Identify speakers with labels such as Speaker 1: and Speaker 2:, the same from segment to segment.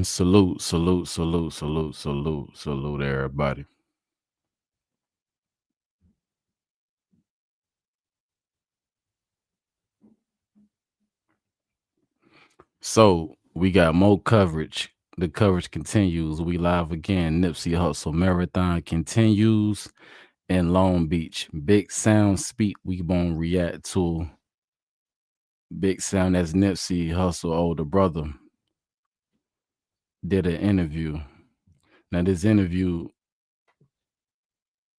Speaker 1: Salute, salute, salute, salute, salute, salute, everybody. So we got more coverage. The coverage continues. We live again. Nipsey Hussle Marathon continues in Long Beach. Big Sound speak. We gonna react to Big Sound as Nipsey Hussle older brother did an interview. Now this interview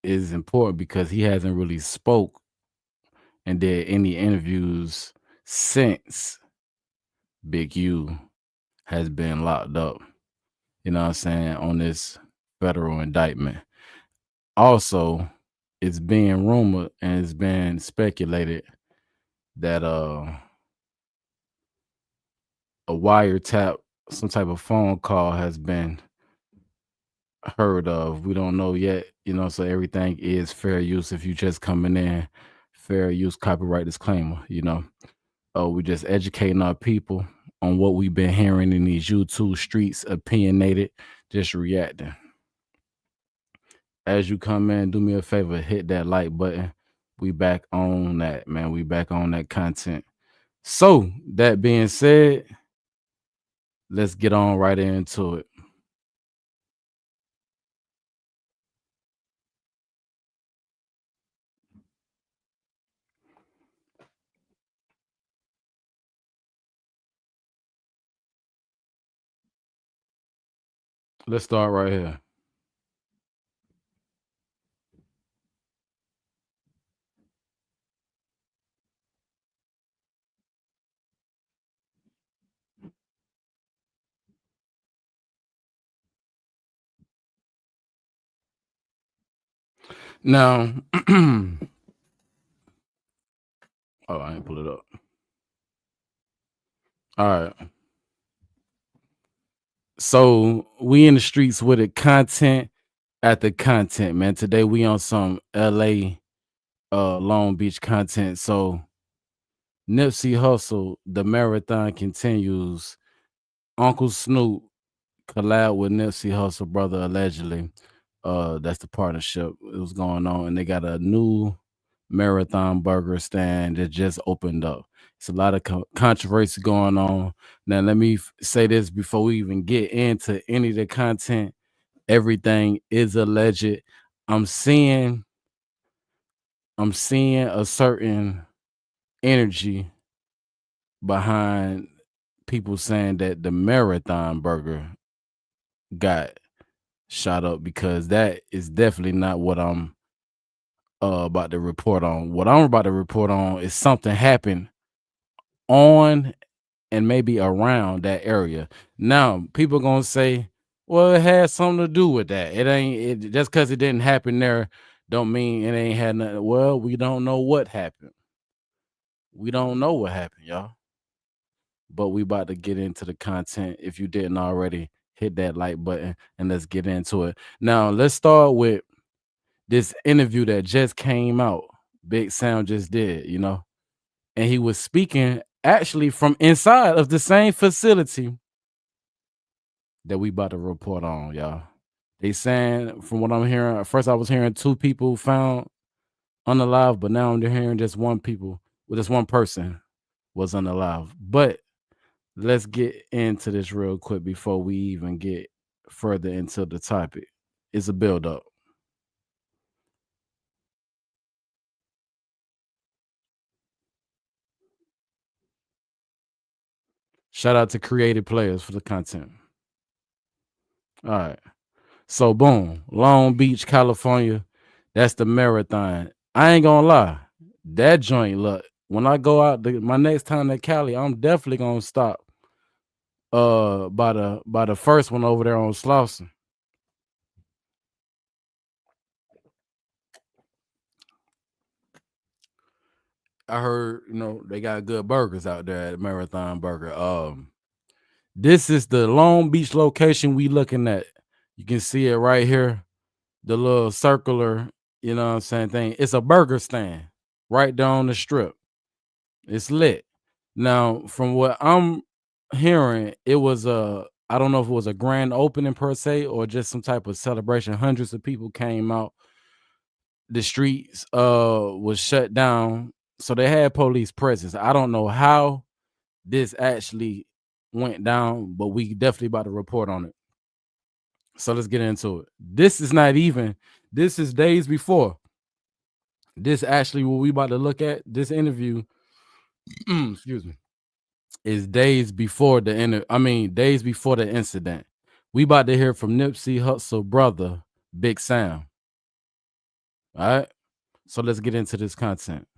Speaker 1: is important because he hasn't really spoke and did any interviews since Big U has been locked up, you know what I'm saying, on this federal indictment. Also, it's being rumored and it's been speculated that a wiretap, some type of phone call has been heard of. We don't know yet, you know, so everything is fair use. If you just coming in, fair use copyright disclaimer, you know. We just educating our people on what we've been hearing in these YouTube streets, opinionated, just reacting. As you come in, do me a favor, hit that like button. We back on that, man. We back on that content. So, that being said, let's get on right into it. Let's start right here. Now, oh, I ain't pull it up. All right. So we in the streets with it, content at the content, man. Today we on some LA Long Beach content. So Nipsey Hussle, the marathon continues. Uncle Snoop collab with Nipsey Hussle brother allegedly. That's the partnership it was going on, and they got a new marathon burger stand that just opened up. It's a lot of controversy going on. Now, let me say this before we even get into any of the content. Everything is alleged. I'm seeing, I'm seeing a certain energy behind people saying that the marathon burger got shot up because that is definitely not what I'm about to report on. What I'm about to report on is something happened on and maybe around that area. Now, people gonna say, "Well, it had something to do with that. It ain't just because it didn't happen there, don't mean it ain't had nothing." Well, we don't know what happened. We don't know what happened, y'all. But we about to get into the content. If you didn't already, hit that like button and let's get into it. Now, let's start with this interview that just came out. Big Sound just did, and he was speaking actually from inside of the same facility that we about to report on, y'all. They saying, from what I'm hearing, at first I was hearing two people found unalive, but now I'm hearing just one people, well, just one person was unalive. But let's get into this real quick before we even get further into the topic. It's a build up. Shout out to creative players for the content. All right. So boom, Long Beach, California. That's the marathon. I ain't gonna lie. That joint look. When I go out my next time to Cali, I'm definitely gonna stop by the first one over there on Slauson. I heard, they got good burgers out there at Marathon Burger. This is the Long Beach location we looking at. You can see it right here. The little circular, what I'm saying, thing. It's a burger stand right down the strip. It's lit. Now, from what I'm hearing, it was I don't know if it was a grand opening per se or just some type of celebration. Hundreds of people came out. The streets was shut down. So they had police presence. I don't know how this actually went down, but we definitely about to report on it. So let's get into it. This is not even, this is days before. This actually what we about to look at, this interview, excuse me, is days before days before the incident. We about to hear from Nipsey Hussle brother, Big Sam. All right. So let's get into this content.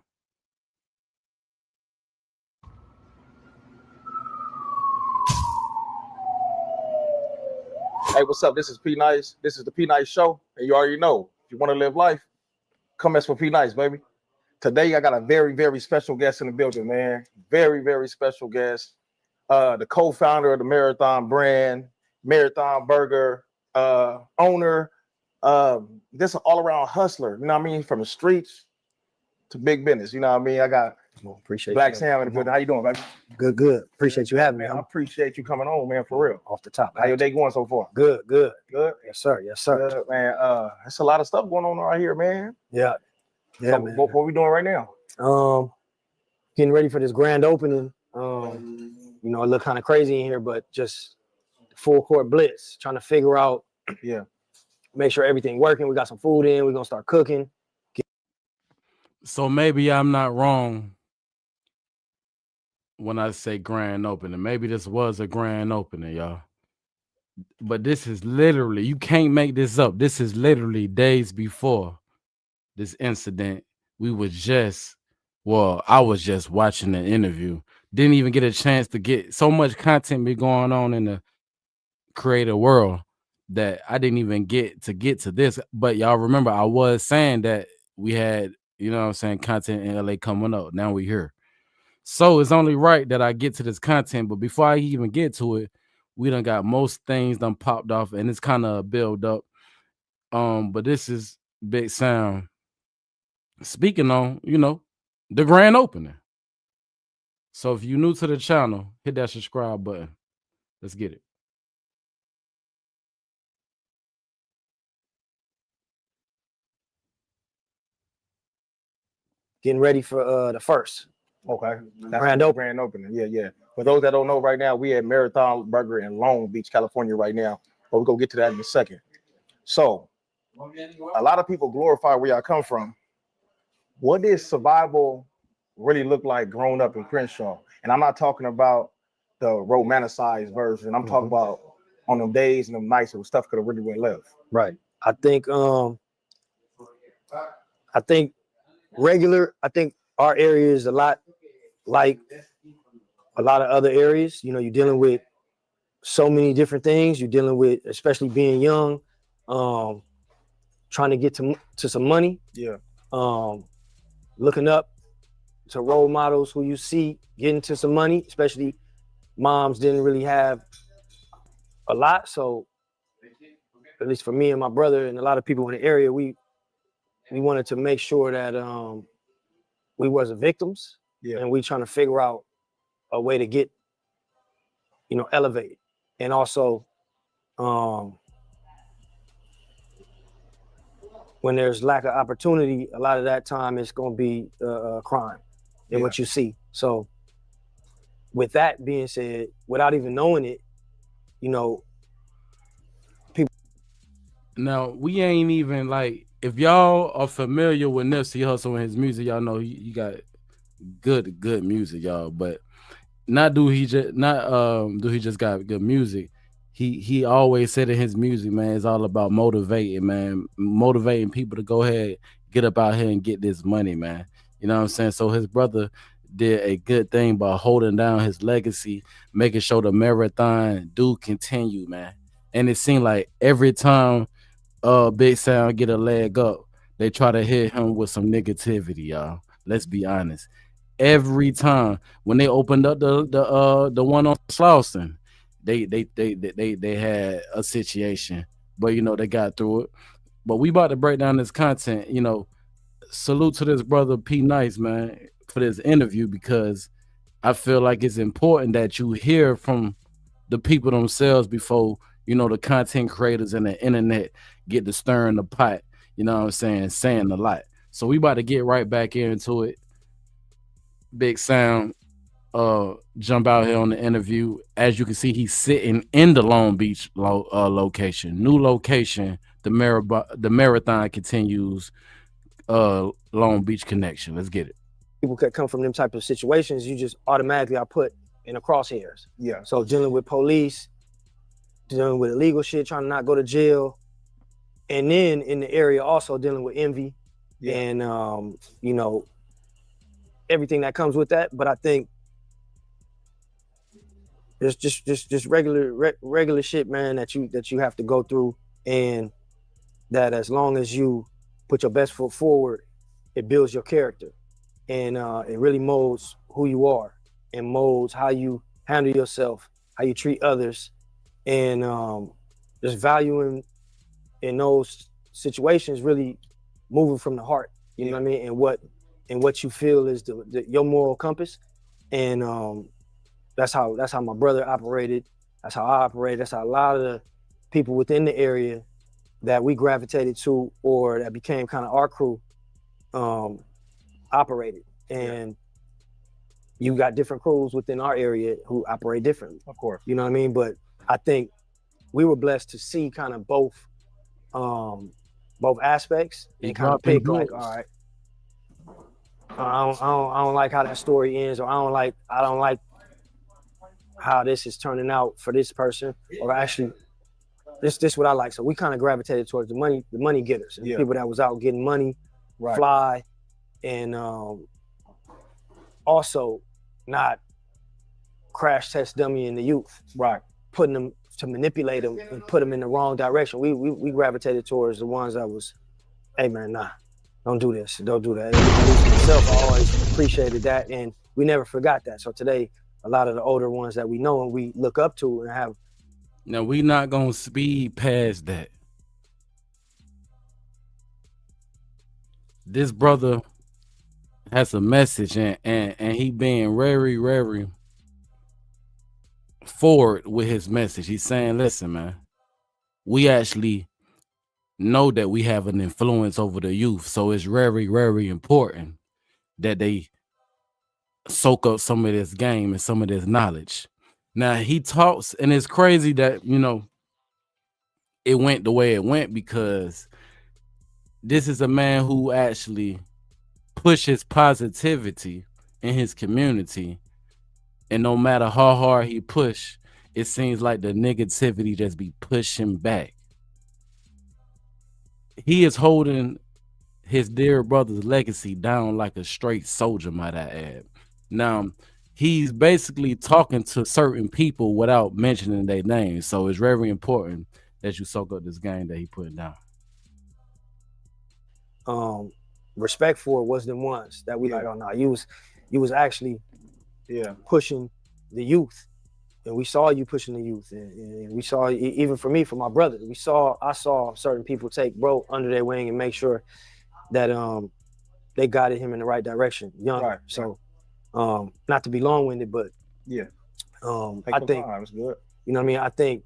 Speaker 2: Hey, what's up? This is P Nice. This is the P Nice Show, and you already know if you want to live life, come mess with P Nice, baby. Today I got a very, very special guest in the building, man. Very, very special guest. The co-founder of the Marathon brand, Marathon Burger owner. This an all-around hustler. You know what I mean? From the streets to big business. You know what I mean? I got
Speaker 3: Appreciate
Speaker 2: Blacc
Speaker 3: you.
Speaker 2: Sam in the building. How you doing, baby?
Speaker 3: Good, good. Appreciate you having me.
Speaker 2: Man, I appreciate you coming on, man, for real.
Speaker 3: Off the top.
Speaker 2: How your day going so far?
Speaker 3: Good, good.
Speaker 2: Good?
Speaker 3: Yes, sir. Yes, sir.
Speaker 2: Good, man. There's a lot of stuff going on right here, man.
Speaker 3: Yeah. Yeah,
Speaker 2: So
Speaker 3: man.
Speaker 2: what we doing right now?
Speaker 3: Getting ready for this grand opening. It look kind of crazy in here, but just full court blitz, trying to figure out, make sure everything working. We got some food in, we're gonna start cooking.
Speaker 1: So maybe I'm not wrong when I say grand opening. Maybe this was a grand opening, y'all. But this is literally, you can't make this up. This is literally days before this incident. I was just watching the interview. Didn't even get a chance to get so much content be going on in the creative world that I didn't even get to this. But y'all remember I was saying that we had, you know what I'm saying, content in LA coming up. Now we here. So it's only right that I get to this content. But before I even get to it, we done got most things done popped off and it's kind of a build up. But this is Big Sound speaking on, you know, the grand opening. So if you're new to the channel, hit that subscribe button. Let's get it.
Speaker 3: Getting ready for the first.
Speaker 2: Okay. That's
Speaker 3: Grand
Speaker 2: the
Speaker 3: opening.
Speaker 2: grand opening. Yeah, yeah. For those that don't know, right now, we at Marathon Burger in Long Beach, California right now. But we're going to get to that in a second. So, a lot of people glorify where y'all come from. What does survival really look like growing up in Crenshaw? And I'm not talking about the romanticized version. I'm talking about on them days and them nights when stuff could have really went left.
Speaker 3: Right. I think regular, I think our area is a lot like a lot of other areas. You know, you're dealing with so many different things. You're dealing with, especially being young, trying to get to some money.
Speaker 2: Yeah.
Speaker 3: Looking up to role models who you see getting to some money, especially moms didn't really have a lot. So at least for me and my brother and a lot of people in the area, we wanted to make sure that we wasn't victims.
Speaker 2: Yeah.
Speaker 3: And we trying to figure out a way to get, you know, elevated. And also when there's lack of opportunity, a lot of that time it's going to be crime and what you see. So with that being said, without even knowing it, you know,
Speaker 1: Now we ain't even like, if y'all are familiar with Nipsey Hussle and his music, y'all know he got good music, y'all. But do he just got good music. He always said in his music, man, it's all about motivating, man. Motivating people to go ahead, get up out here and get this money, man. You know what I'm saying? So his brother did a good thing by holding down his legacy, making sure the marathon do continue, man. And it seemed like every time Big Sound get a leg up, they try to hit him with some negativity, y'all. Let's be honest. Every time when they opened up the one on Slauson, they had a situation, but you know they got through it. But we about to break down this content. You know, salute to this brother P Nice, man, for this interview, because I feel like it's important that you hear from the people themselves before, you know, the content creators and the internet get to stirring the pot. You know what I'm saying a lot. So we about to get right back into it. Big Sound jump out here on the interview. As you can see, he's sitting in the Long Beach location. New location. The marathon continues. Long Beach connection. Let's get it.
Speaker 3: people could come from them type of situations, you just automatically are put in the crosshairs.
Speaker 2: Yeah.
Speaker 3: So dealing with police, dealing with illegal shit, trying to not go to jail, and then in the area also dealing with envy and you know, everything that comes with that. But I think there's just regular shit, man, that you have to go through, and that as long as you put your best foot forward, it builds your character, and it really molds who you are and molds how you handle yourself, how you treat others, and just valuing in those situations, really moving from the heart, you know what I mean, and what you feel is your moral compass. And that's how my brother operated, that's how I operated, that's how a lot of the people within the area that we gravitated to or that became kind of our crew operated. And you got different crews within our area who operate differently,
Speaker 2: Of course.
Speaker 3: you know what I mean? But I think we were blessed to see kind of both aspects and kind of pick like, all right, I don't like how that story ends, or I don't like how this is turning out for this person, or actually this what I like. So we kind of gravitated towards the money getters, and people that was out getting money, fly, and also not crash test dummy in the youth, putting them to manipulate them and put them in the wrong direction. We gravitated towards the ones that was, hey man, nah, don't do this, don't do that. At least myself, I always appreciated that, and we never forgot that. So today, a lot of the older ones that we know and we look up to and have.
Speaker 1: Now we not gonna speed past that. This brother has a message, and he being very, very forward with his message. He's saying, listen, man, we actually know that we have an influence over the youth. So it's very, very important that they soak up some of this game and some of this knowledge. Now he talks, and it's crazy that, you know, it went the way it went, because this is a man who actually pushes positivity in his community. And no matter how hard he push, it seems like the negativity just be pushing back. He is holding his dear brother's legacy down like a straight soldier, might I add. Now, he's basically talking to certain people without mentioning their names. So it's very important that you soak up this game that he put down.
Speaker 3: Respect for was the ones that we like, oh no, you was actually pushing the youth. And we saw you pushing the youth, and we saw, even for me, for my brother, I saw certain people take bro under their wing and make sure that they guided him in the right direction, young. Right. So not to be long-winded, but I think
Speaker 2: it's good.
Speaker 3: You know what I mean? I think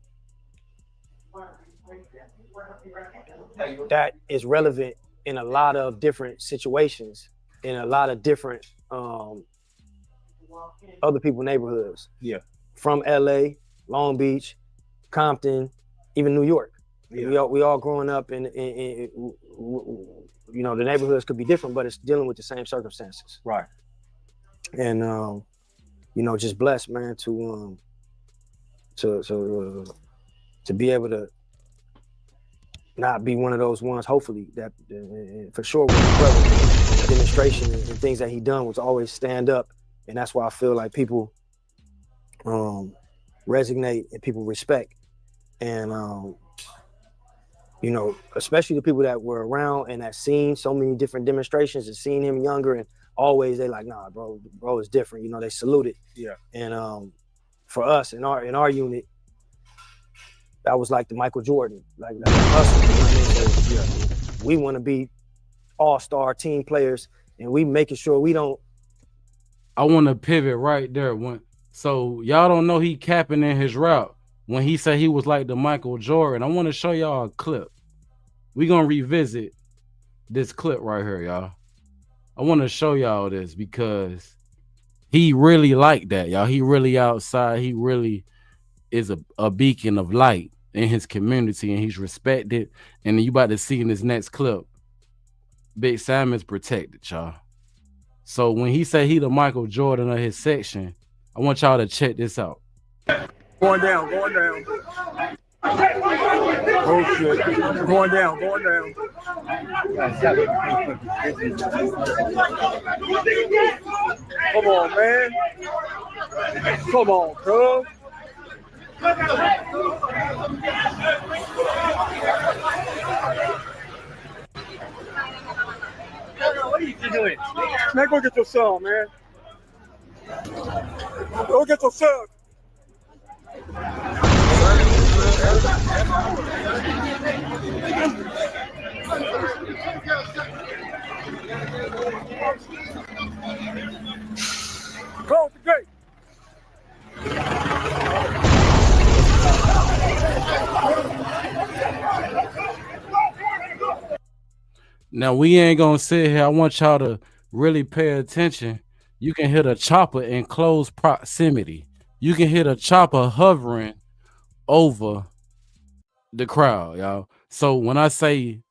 Speaker 3: that is relevant in a lot of different situations, in a lot of different other people's neighborhoods.
Speaker 2: Yeah.
Speaker 3: From LA, Long Beach, Compton, even New York. Yeah. We all growing up in you know, the neighborhoods could be different, but it's dealing with the same circumstances.
Speaker 2: Right.
Speaker 3: And you know, just blessed, man, to be able to not be one of those ones, hopefully, that for sure with my brother, demonstration and things that he done was always stand up. And that's why I feel like people resonate and people respect. And you know, especially the people that were around and that seen so many different demonstrations and seen him younger, and always they like, nah, bro is different. You know, they saluted.
Speaker 2: Yeah.
Speaker 3: And for us in our unit, that was like the Michael Jordan, like us. You know what I mean? So, yeah, we want to be all-star team players, and we making sure we don't.
Speaker 1: I want to pivot right there. So y'all don't know he capping in his route when he said he was like the Michael Jordan. I want to show y'all a clip. We gonna revisit this clip right here, y'all. I want to show y'all this because he really like that, y'all. He really outside. He really is a beacon of light in his community, and he's respected. And you about to see in this next clip, Big Sam is protected, y'all. So when he said he the Michael Jordan of his section, I want y'all to check this out.
Speaker 4: Going down. Oh shit. Going down. Come on, man. Come on, cuz. What are you doing? Man, go get your son, man. Go get your son. Close the gate.
Speaker 1: Now we ain't gonna sit here. I want y'all to really pay attention. You can hit a chopper in close proximity. You can hit a chopper hovering over the crowd, y'all. So when I say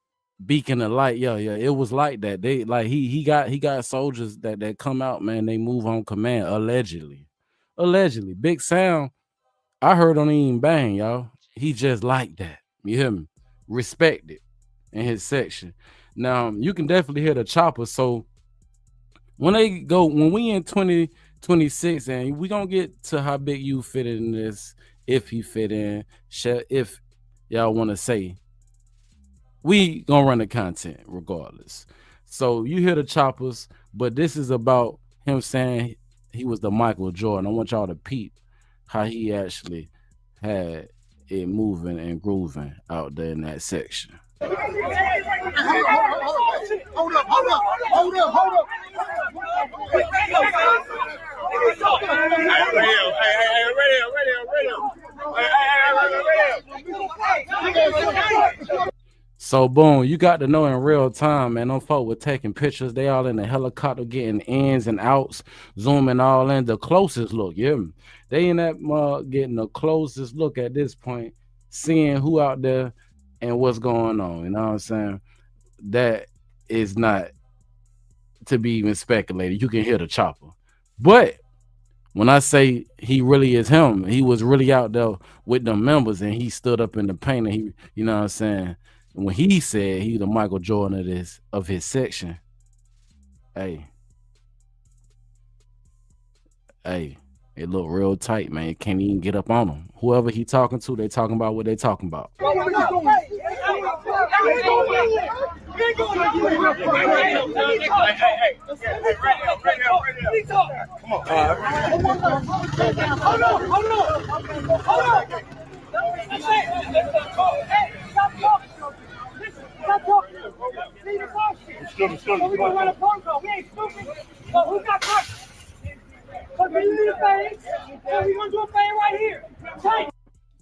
Speaker 1: beacon of light, yeah, it was like that. They like he got soldiers that come out, man. They move on command, allegedly. Big Sam, I heard on even bang, y'all. He just like that. You hear me? Respected in his section. Now you can definitely hear the chopper. So when we in 2026, and we gonna get to how big you fit in this if he fit in, if y'all want to say, we gonna run the content regardless. So you hear the choppers, but this is about him saying he was the Michael Jordan. I want y'all to peep how he actually had it moving and grooving out there in that section. So boom, you got to know in real time, man. Them folk were taking pictures. They all in the helicopter, getting ins and outs, zooming all in. The closest look, yeah. They in that mug getting the closest look at this point, seeing who out there and what's going on. You know what I'm saying? That is not to be even speculated. You can hear the chopper. But when I say he really is him, he was really out there with the members and he stood up in the paint and he, you know what I'm saying? When he said he the Michael Jordan of his section, hey, it looked real tight, man. Can't even get up on him. Whoever he talking to, they talking about what they talking about.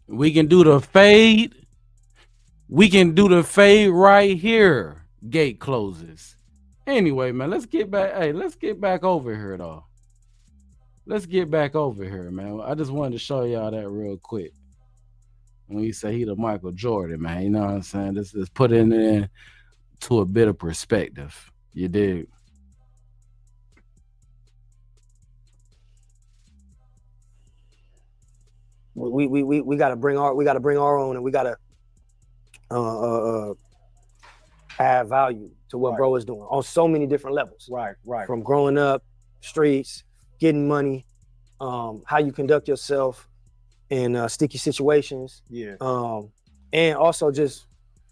Speaker 1: We can do the fade. We can do the fade right here. Gate closes. Anyway, man, let's get back. Hey, let's get back over here, though. Let's get back over here, man. I just wanted to show y'all that real quick. When you say he the Michael Jordan, man, you know what I'm saying? This is put it in to a bit of perspective. You dig?
Speaker 3: We gotta bring our own, and we gotta add value to what bro is doing on so many different levels.
Speaker 2: Right.
Speaker 3: From growing up, streets, getting money, how you conduct yourself in sticky situations.
Speaker 2: Yeah.
Speaker 3: And also just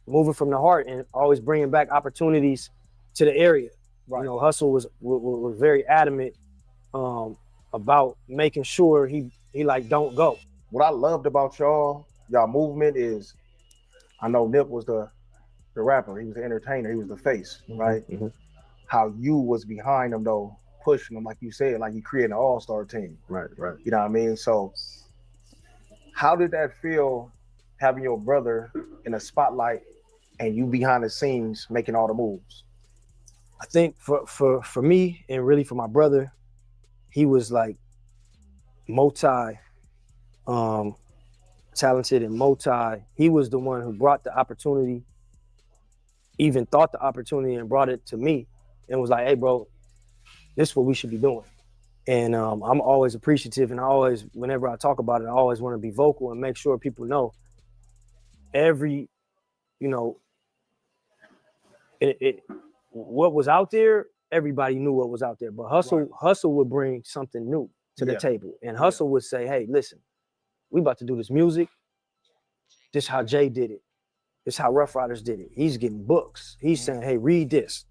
Speaker 3: moving from the heart and always bringing back opportunities to the area. Right. You know, Hussle was very adamant about making sure he like don't go.
Speaker 2: What I loved about y'all movement is, I know Nip was the rapper, he was the entertainer, he was the face, right?
Speaker 3: Mm-hmm.
Speaker 2: How you was behind him though, pushing him, like you said, like you created an all-star team.
Speaker 3: Right.
Speaker 2: You know what I mean? So how did that feel, having your brother in the spotlight and you behind the scenes making all the moves?
Speaker 3: I think for me, and really for my brother, he was like multi talented and he was the one who brought the opportunity, even thought the opportunity and brought it to me and was like, hey bro, this is what we should be doing. And I'm always appreciative, and I always, whenever I talk about it, I always want to be vocal and make sure people know what was out there, everybody knew what was out there. But Hussle would bring something new to the table. And Hussle would say, hey, listen, we about to do this music. This is how Jay did it. This is how Rough Riders did it. He's getting books. He's saying, hey, read this.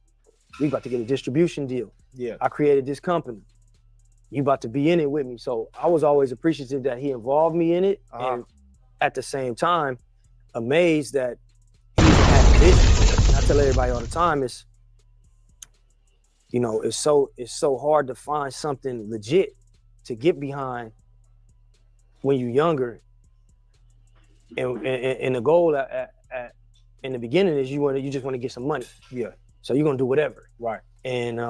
Speaker 3: We about to get a distribution deal.
Speaker 2: Yeah.
Speaker 3: I created this company. You about to be in it with me. So I was always appreciative that he involved me in it. And at the same time, amazed that he even had a vision. And I tell everybody all the time, it's so hard to find something legit to get behind when you're younger. And the goal in the beginning is you just want to get some money.
Speaker 2: Yeah.
Speaker 3: So you're gonna do whatever.
Speaker 2: Right.
Speaker 3: And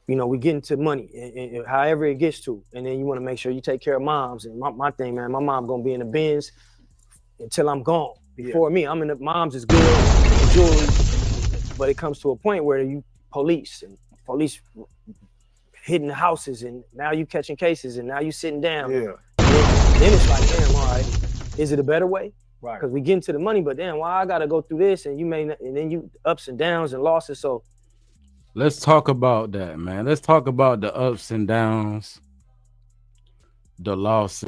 Speaker 3: we get into money and however it gets to, and then you want to make sure you take care of moms. And my thing, man, my mom gonna be in the Benz until I'm gone. Before me, I'm in the moms is good, jewelry, but it comes to a point where you police hitting the houses, and now you catching cases, and now you sitting down.
Speaker 2: Yeah.
Speaker 3: Then it's like, damn, all right, is it a better way?
Speaker 2: Right.
Speaker 3: Because we get into the money, but damn, why I gotta go through this, and and then you ups and downs and losses. So
Speaker 1: let's talk about that, man. Let's talk about the ups and downs, the losses,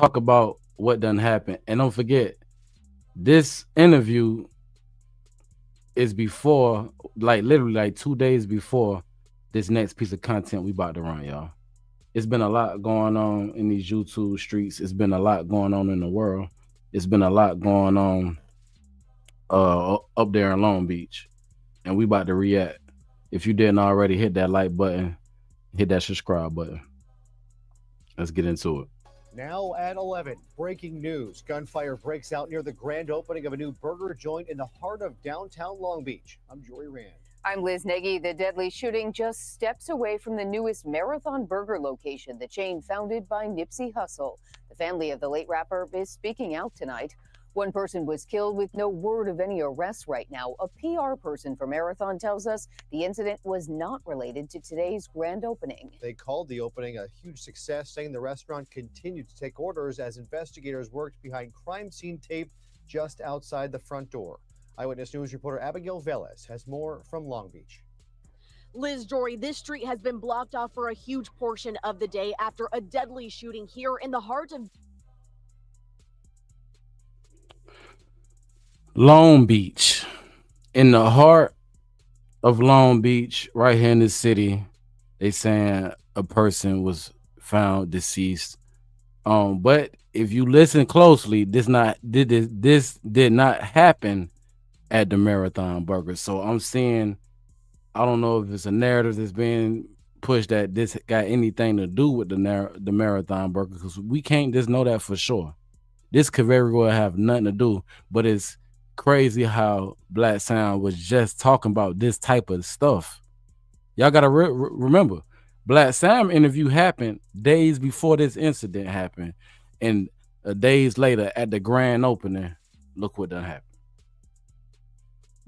Speaker 1: talk about what done happened. And don't forget, this interview is before, like literally like 2 days before this next piece of content we about to run, y'all. It's been a lot going on in these YouTube streets. It's been a lot going on in the world. It's been a lot going on up there in Long Beach. And we about to react. If you didn't already, hit that like button, hit that subscribe button. Let's get into it.
Speaker 5: Now at 11, breaking news. Gunfire breaks out near the grand opening of a new burger joint in the heart of downtown Long Beach. I'm Jory Rand.
Speaker 6: I'm Liz Nagy. The deadly shooting just steps away from the newest Marathon Burger location, the chain founded by Nipsey Hussle. The family of the late rapper is speaking out tonight. One person was killed with no word of any arrests right now. A PR person for Marathon tells us the incident was not related to today's grand opening.
Speaker 5: They called the opening a huge success, saying the restaurant continued to take orders as investigators worked behind crime scene tape just outside the front door. Eyewitness News reporter Abigail Velez has more from Long Beach.
Speaker 7: Liz, Jory, this street has been blocked off for a huge portion of the day after a deadly shooting here in the heart of
Speaker 1: Long Beach, in the heart of Long Beach, right here in the city. They saying a person was found deceased. But if you listen closely, this did not happen at the Marathon Burger. So I'm seeing, I don't know if it's a narrative that's being pushed that this got anything to do with the Marathon Burger, because we can't just know that for sure. This could very well have nothing to do, but it's crazy how Blacc Sound was just talking about this type of stuff. Y'all gotta remember, Blacc Sound interview happened days before this incident happened, and days later at the grand opening, look what done happened.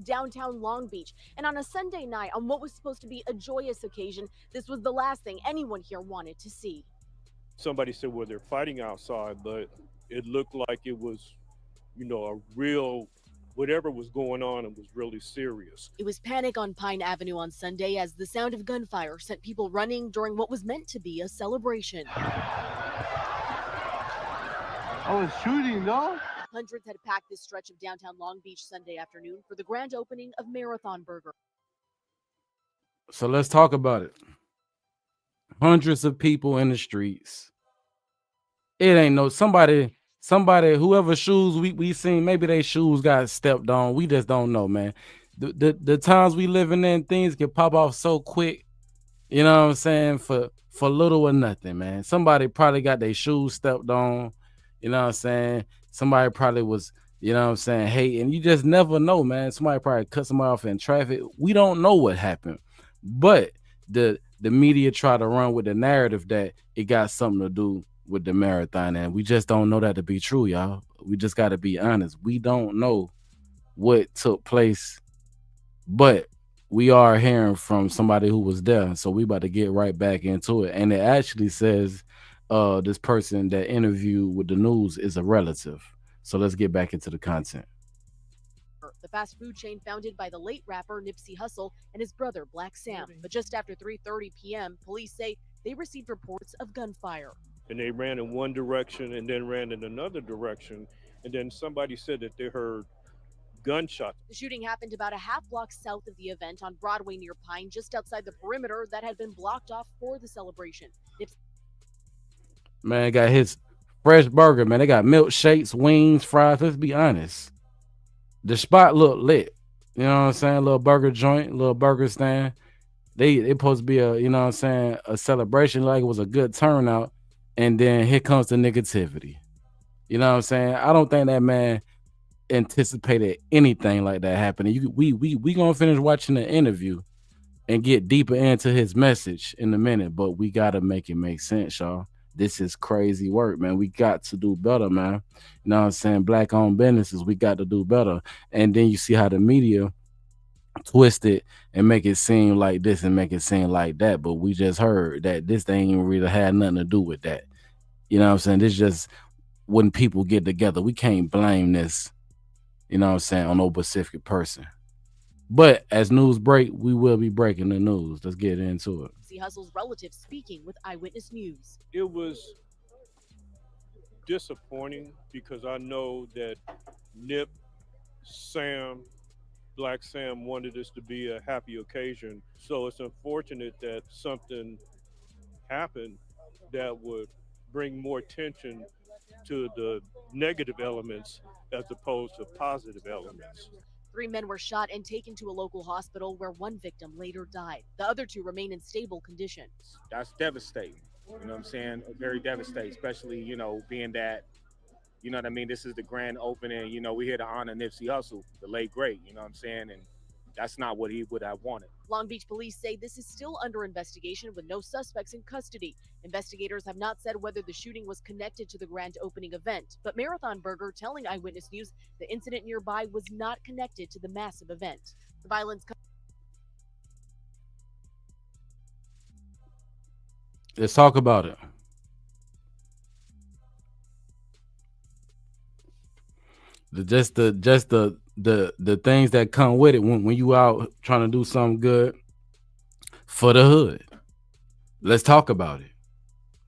Speaker 7: downtown Long Beach. And on a Sunday night, on what was supposed to be a joyous occasion, this was the last thing anyone here wanted to see.
Speaker 8: Somebody said, well, they're fighting outside, but it looked like it was, a real, whatever was going on, it was really serious.
Speaker 7: It was panic on Pine Avenue on Sunday as the sound of gunfire sent people running during what was meant to be a celebration.
Speaker 9: I was shooting, though.
Speaker 7: Hundreds had packed this stretch of downtown Long Beach Sunday afternoon for the grand opening of Marathon Burger.
Speaker 1: So let's talk about it. Hundreds of people in the streets. It ain't no somebody, whoever shoes we seen, maybe they shoes got stepped on. We just don't know, man. The times we living in, things can pop off so quick. You know what I'm saying? For little or nothing, man. Somebody probably got their shoes stepped on. You know what I'm saying? Somebody probably was, hating. You just never know, man. Somebody probably cut somebody off in traffic. We don't know what happened. But the media try to run with the narrative that it got something to do with the marathon, and we just don't know that to be true, y'all. We just got to be honest. We don't know what took place, but we are hearing from somebody who was there, so we about to get right back into it. And it actually says this person that interviewed with the news is a relative. So let's get back into the content.
Speaker 7: The fast food chain founded by the late rapper Nipsey Hussle and his brother Blacc Sam. But just after 3:30 p.m., police say they received reports of gunfire.
Speaker 8: And they ran in one direction and then ran in another direction. And then somebody said that they heard gunshots.
Speaker 7: The shooting happened about a half block south of the event on Broadway near Pine, just outside the perimeter that had been blocked off for the celebration.
Speaker 1: Man, got his fresh burger, man. They got milkshakes, wings, fries. Let's be honest. The spot looked lit. You know what I'm saying? A little burger joint, little burger stand. They supposed to be a celebration, like it was a good turnout. And then here comes the negativity. You know what I'm saying? I don't think that man anticipated anything like that happening. We gonna finish watching the interview and get deeper into his message in a minute, but we gotta make it make sense, y'all. This is crazy work, man. We got to do better, man. You know what I'm saying? Black-owned businesses, we got to do better. And then you see how the media twist it and make it seem like this and make it seem like that. But we just heard that this thing ain't really had nothing to do with that. You know what I'm saying? This just when people get together. We can't blame this, you know what I'm saying, on no specific person. But as news break, we will be breaking the news. Let's get into it.
Speaker 7: Nipsey Hussle's relatives speaking with Eyewitness News.
Speaker 8: It was disappointing because I know that Nip, Sam, Black Sam wanted this to be a happy occasion. So it's unfortunate that something happened that would bring more attention to the negative elements as opposed to positive elements.
Speaker 7: 3 men were shot and taken to a local hospital where one victim later died. The other 2 remain in stable condition.
Speaker 10: That's devastating. You know what I'm saying? Very devastating, especially, being that, you know what I mean? This is the grand opening. We're here to honor Nipsey Hussle, the late great, you know what I'm saying? And that's not what he would have wanted.
Speaker 7: Long Beach police say this is still under investigation with no suspects in custody. Investigators have not said whether the shooting was connected to the grand opening event, but Marathon Burger telling Eyewitness News the incident nearby was not connected to the massive event. The violence.
Speaker 1: Let's talk about it. The things that come with it when you out trying to do something good for the hood. Let's talk about it.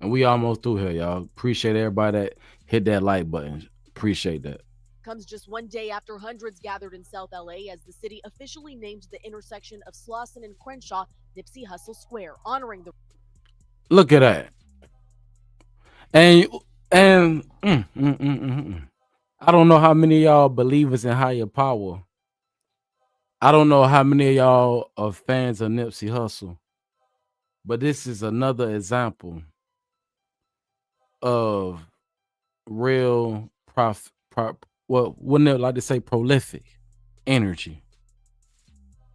Speaker 1: And we almost through here, y'all. Appreciate everybody that hit that like button. Appreciate that.
Speaker 7: Comes just one day after hundreds gathered in South LA as the city officially named the intersection of Slauson and Crenshaw Nipsey Hussle Square, honoring the.
Speaker 1: Look at that. And I don't know how many of y'all believers in higher power. I don't know how many of y'all are fans of Nipsey Hussle, but this is another example of real wouldn't it like to say prolific energy.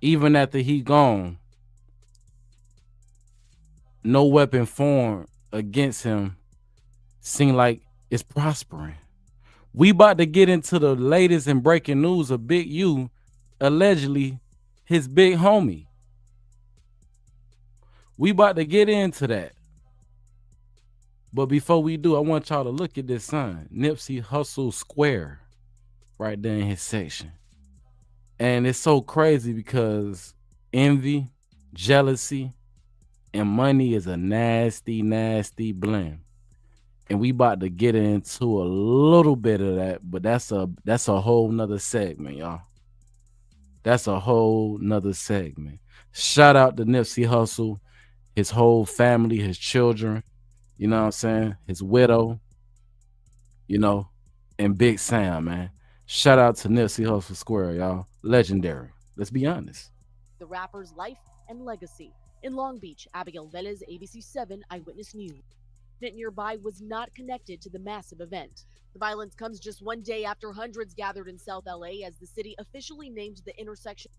Speaker 1: Even after he gone, no weapon formed against him seem like it's prospering. We about to get into the latest and breaking news of Big U, allegedly his big homie. We about to get into that. But before we do, I want y'all to look at this sign, Nipsey Hussle Square, right there in his section. And it's so crazy because envy, jealousy, and money is a nasty, nasty blend. And we about to get into a little bit of that, but that's a whole nother segment, y'all. That's a whole nother segment. Shout out to Nipsey Hussle, his whole family, his children, you know what I'm saying? His widow, and Big Sam, man. Shout out to Nipsey Hussle Square, y'all. Legendary. Let's be honest.
Speaker 7: The rapper's life and legacy. In Long Beach, Abigail Velez, ABC7 Eyewitness News. Nearby was not connected to the massive event. The violence comes just one day after hundreds gathered in South LA as the city officially named the intersection.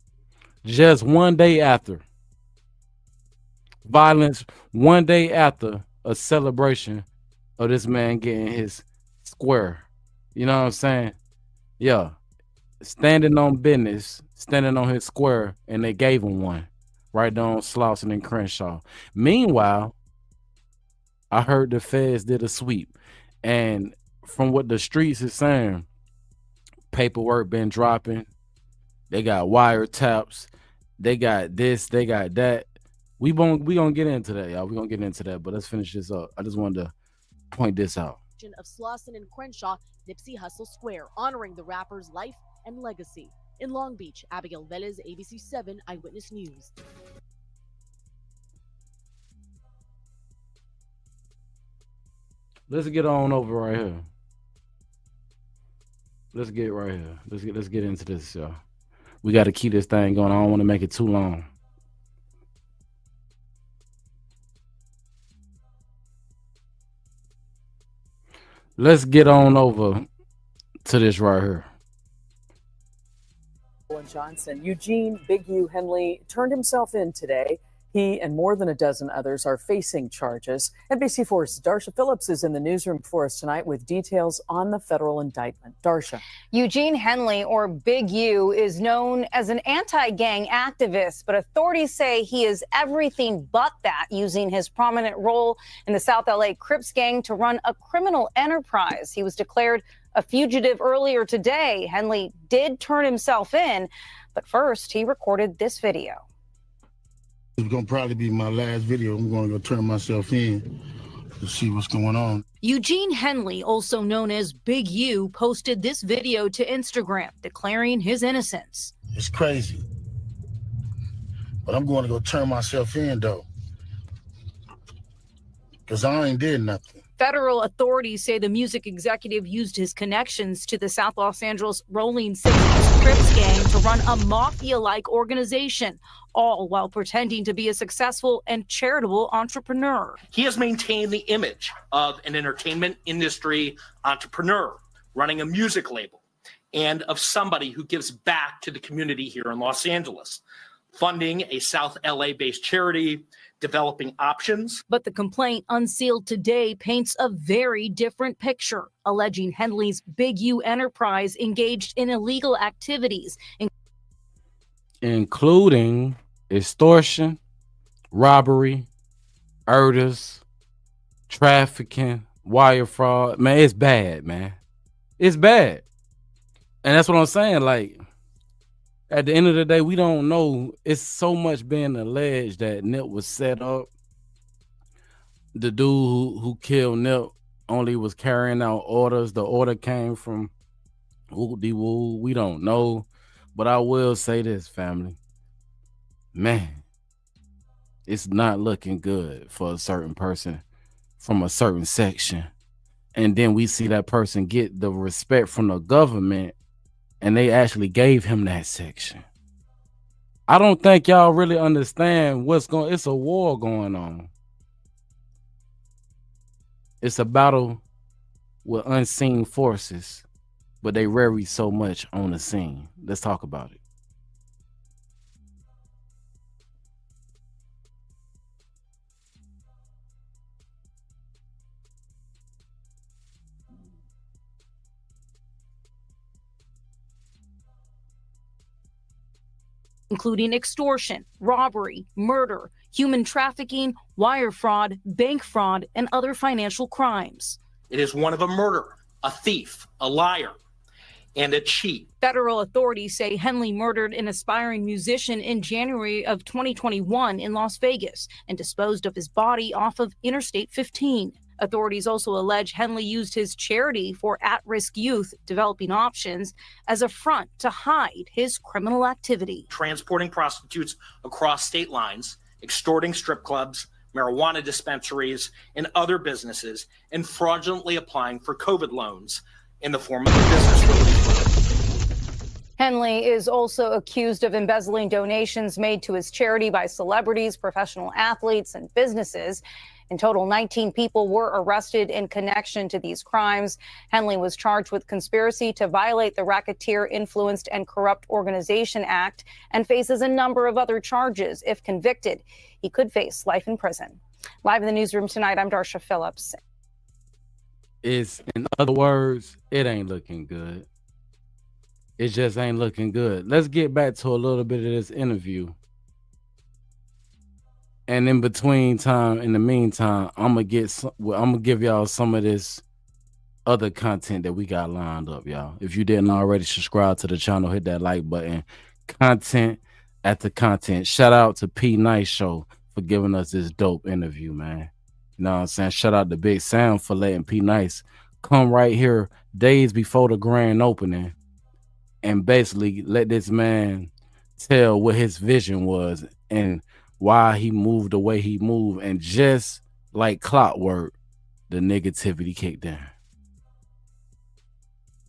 Speaker 1: Just one day after. Violence, one day after a celebration of this man getting his square. You know what I'm saying? Yeah. Standing on business, standing on his square, and they gave him one right there on Slauson and Crenshaw. Meanwhile, I heard the feds did a sweep, and from what the streets is saying, paperwork been dropping. They got wiretaps. They got this. They got that. We gonna get into that, y'all. We gonna get into that, but let's finish this up. I just wanted to point this out.
Speaker 7: Of Slauson and Crenshaw, Nipsey Hussle Square, honoring the rapper's life and legacy. In Long Beach, Abigail Velez, ABC7 Eyewitness News.
Speaker 1: Let's get on over right here. Let's get right here. Let's get into this, y'all. We got to keep this thing going. I don't want to make it too long. Let's get on over to this right here.
Speaker 11: Johnson. Eugene Big U Henley turned himself in today. He and more than a dozen others are facing charges. NBC4's Darsha Phillips is in the newsroom for us tonight with details on the federal indictment. Darsha.
Speaker 12: Eugene Henley, or Big U, is known as an anti-gang activist, but authorities say he is everything but that, using his prominent role in the South LA Crips gang to run a criminal enterprise. He was declared a fugitive earlier today. Henley did turn himself in, but first he recorded this video.
Speaker 13: It's going to probably be my last video. I'm going to go turn myself in to see what's going on.
Speaker 12: Eugene Henley, also known as Big U, posted this video to Instagram declaring his innocence.
Speaker 13: It's crazy, but I'm going to go turn myself in, though, because I ain't did nothing.
Speaker 12: Federal authorities say the music executive used his connections to the South Los Angeles Rolling 60s Crips gang to run a mafia-like organization, all while pretending to be a successful and charitable entrepreneur.
Speaker 14: He has maintained the image of an entertainment industry entrepreneur running a music label and of somebody who gives back to the community here in Los Angeles, funding a South LA-based charity, developing options.
Speaker 12: But the complaint unsealed today paints a very different picture, alleging Henley's Big U enterprise engaged in illegal activities,
Speaker 1: including extortion, robbery, murders, trafficking, wire fraud. Man, it's bad, man. It's bad. And that's what I'm saying. Like, at the end of the day, we don't know. It's so much being alleged that Nip was set up. The dude who killed Nip only was carrying out orders. The order came from woo-de-woo. We don't know. But I will say this, family. Man, it's not looking good for a certain person from a certain section. And then we see that person get the respect from the government, and they actually gave him that section. I don't think y'all really understand it's a war going on. It's a battle with unseen forces, but they vary so much on the scene. Let's talk about it.
Speaker 12: including extortion, robbery, murder, human trafficking, wire fraud, bank fraud, and other financial crimes.
Speaker 14: It is one of a murderer, a thief, a liar, and a cheat.
Speaker 12: Federal authorities say Henley murdered an aspiring musician in January of 2021 in Las Vegas and disposed of his body off of Interstate 15. Authorities also allege Henley used his charity for at-risk youth developing options as a front to hide his criminal activity.
Speaker 14: Transporting prostitutes across state lines, extorting strip clubs, marijuana dispensaries, and other businesses, and fraudulently applying for COVID loans in the form of a business relief loan.
Speaker 12: Henley is also accused of embezzling donations made to his charity by celebrities, professional athletes, and businesses. In total, 19 people were arrested in connection to these crimes. Henley was charged with conspiracy to violate the Racketeer Influenced and Corrupt Organization Act and faces a number of other charges. If convicted, he could face life in prison. Live in the newsroom tonight, I'm Darsha Phillips.
Speaker 1: It's, in other words, it ain't looking good. It just ain't looking good. Let's get back to a little bit of this interview. And in the meantime, I'm gonna give y'all some of this other content that we got lined up, y'all. If you didn't already subscribe to the channel, hit that like button. Content after content. Shout out to P Nice Show for giving us this dope interview, man. You know what I'm saying? Shout out to Big Sam for letting P Nice come right here days before the grand opening and basically let this man tell what his vision was and why he moved the way he moved. And just like clockwork, the negativity kicked in.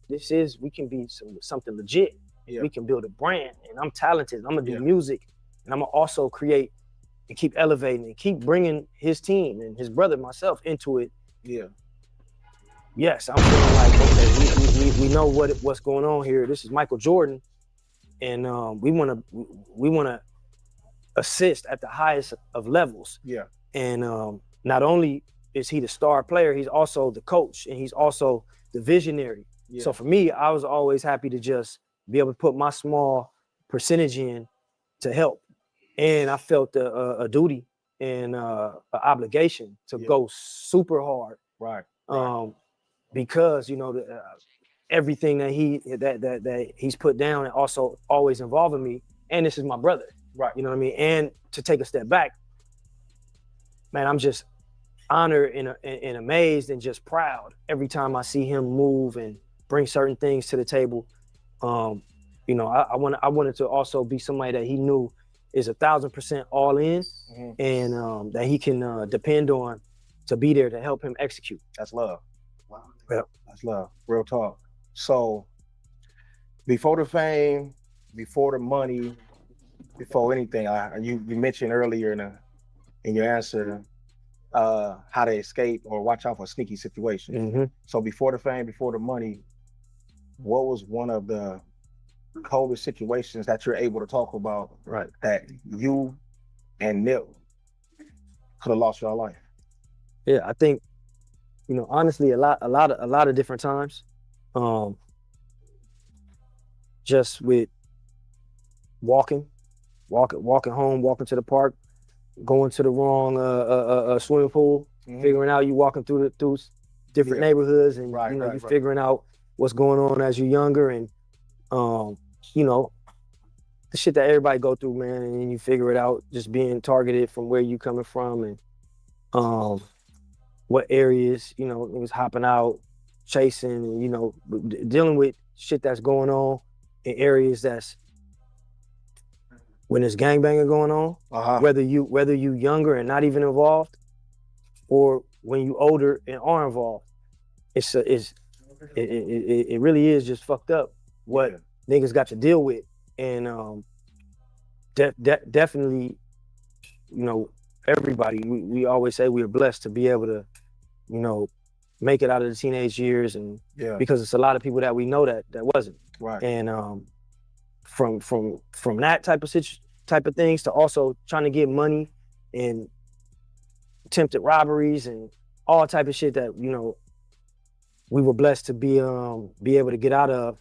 Speaker 3: We can be something legit. Yeah. We can build a brand, and I'm talented. I'm gonna do music, and I'm gonna also create and keep elevating and keep bringing his team and his brother, myself, into it. Yeah. Yes, I'm feeling like, okay, we know what's going on here. This is Michael Jordan, and we wanna assist at the highest of levels. Yeah. And not only is he the star player, he's also the coach, and he's also the visionary. Yeah. So for me, I was always happy to just be able to put my small percentage in to help. And I felt a duty and an obligation to go super hard. Right. Because, you know, everything that he's put down and also always involving me. And this is my brother. Right. You know what I mean? And to take a step back, man, I'm honored and amazed and just proud every time I see him move and bring certain things to the table. You know, I wanted to also be somebody that he knew is 1,000% all in, and that he can depend on to be there to help him execute.
Speaker 2: That's love.
Speaker 3: Wow. Yep.
Speaker 2: That's love. Real talk. So before the fame, before the money, before anything, you mentioned earlier in your answer how to escape or watch out for sneaky situations. So before the fame, before the money, what was one of the coldest situations that you're able to talk about,
Speaker 3: right,
Speaker 2: that you and Nip could have lost your life?
Speaker 3: Yeah, I think, you know, honestly, a lot of different times. Just with walking home, walking to the park, going to the wrong swimming pool, figuring out you walking through different neighborhoods, and you know, figuring out what's going on as you're younger, and you know, the shit that everybody go through, man, and then you figure it out, just being targeted from where you coming from, and what areas, you know, niggas hopping out, chasing, and, you know, dealing with shit that's going on in areas that's, when there's gangbanging going on, whether you younger and not even involved, or when you older and are involved, it really is just fucked up what niggas got to deal with. And definitely, you know, everybody, we always say we're blessed to be able to, you know, make it out of the teenage years, and because it's a lot of people that we know that wasn't.
Speaker 2: Right.
Speaker 3: And from that type of things to also trying to get money and attempted robberies and all type of shit that, you know, we were blessed to be able to get out of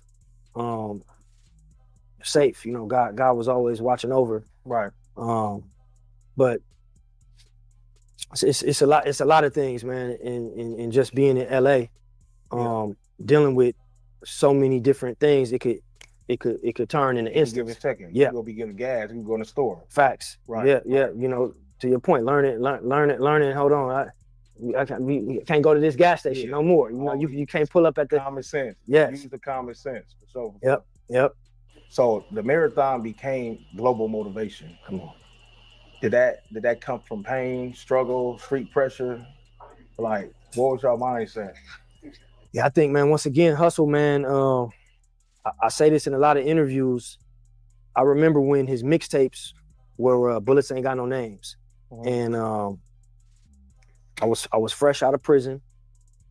Speaker 3: safe. You know, God was always watching over.
Speaker 2: Right.
Speaker 3: But it's a lot of things, man, and just being in LA, dealing with so many different things, it could turn in an instant.
Speaker 2: Give a second.
Speaker 3: Yeah.
Speaker 2: You gonna be getting gas, you go in the store.
Speaker 3: Facts.
Speaker 2: Right.
Speaker 3: Yeah. You know, to your point, learning. Hold on, we can't go to this gas station no more. You know, you can't pull up at the
Speaker 2: common sense.
Speaker 3: Yes.
Speaker 2: Use the common sense. So
Speaker 3: Yep.
Speaker 2: So the marathon became global motivation.
Speaker 3: Come on.
Speaker 2: Did that come from pain, struggle, street pressure? Like, what was your mindset?
Speaker 3: Yeah, I think, man, once again, hustle, man. I say this in a lot of interviews. I remember when his mixtapes were Bullets Ain't Got No Names. And I was fresh out of prison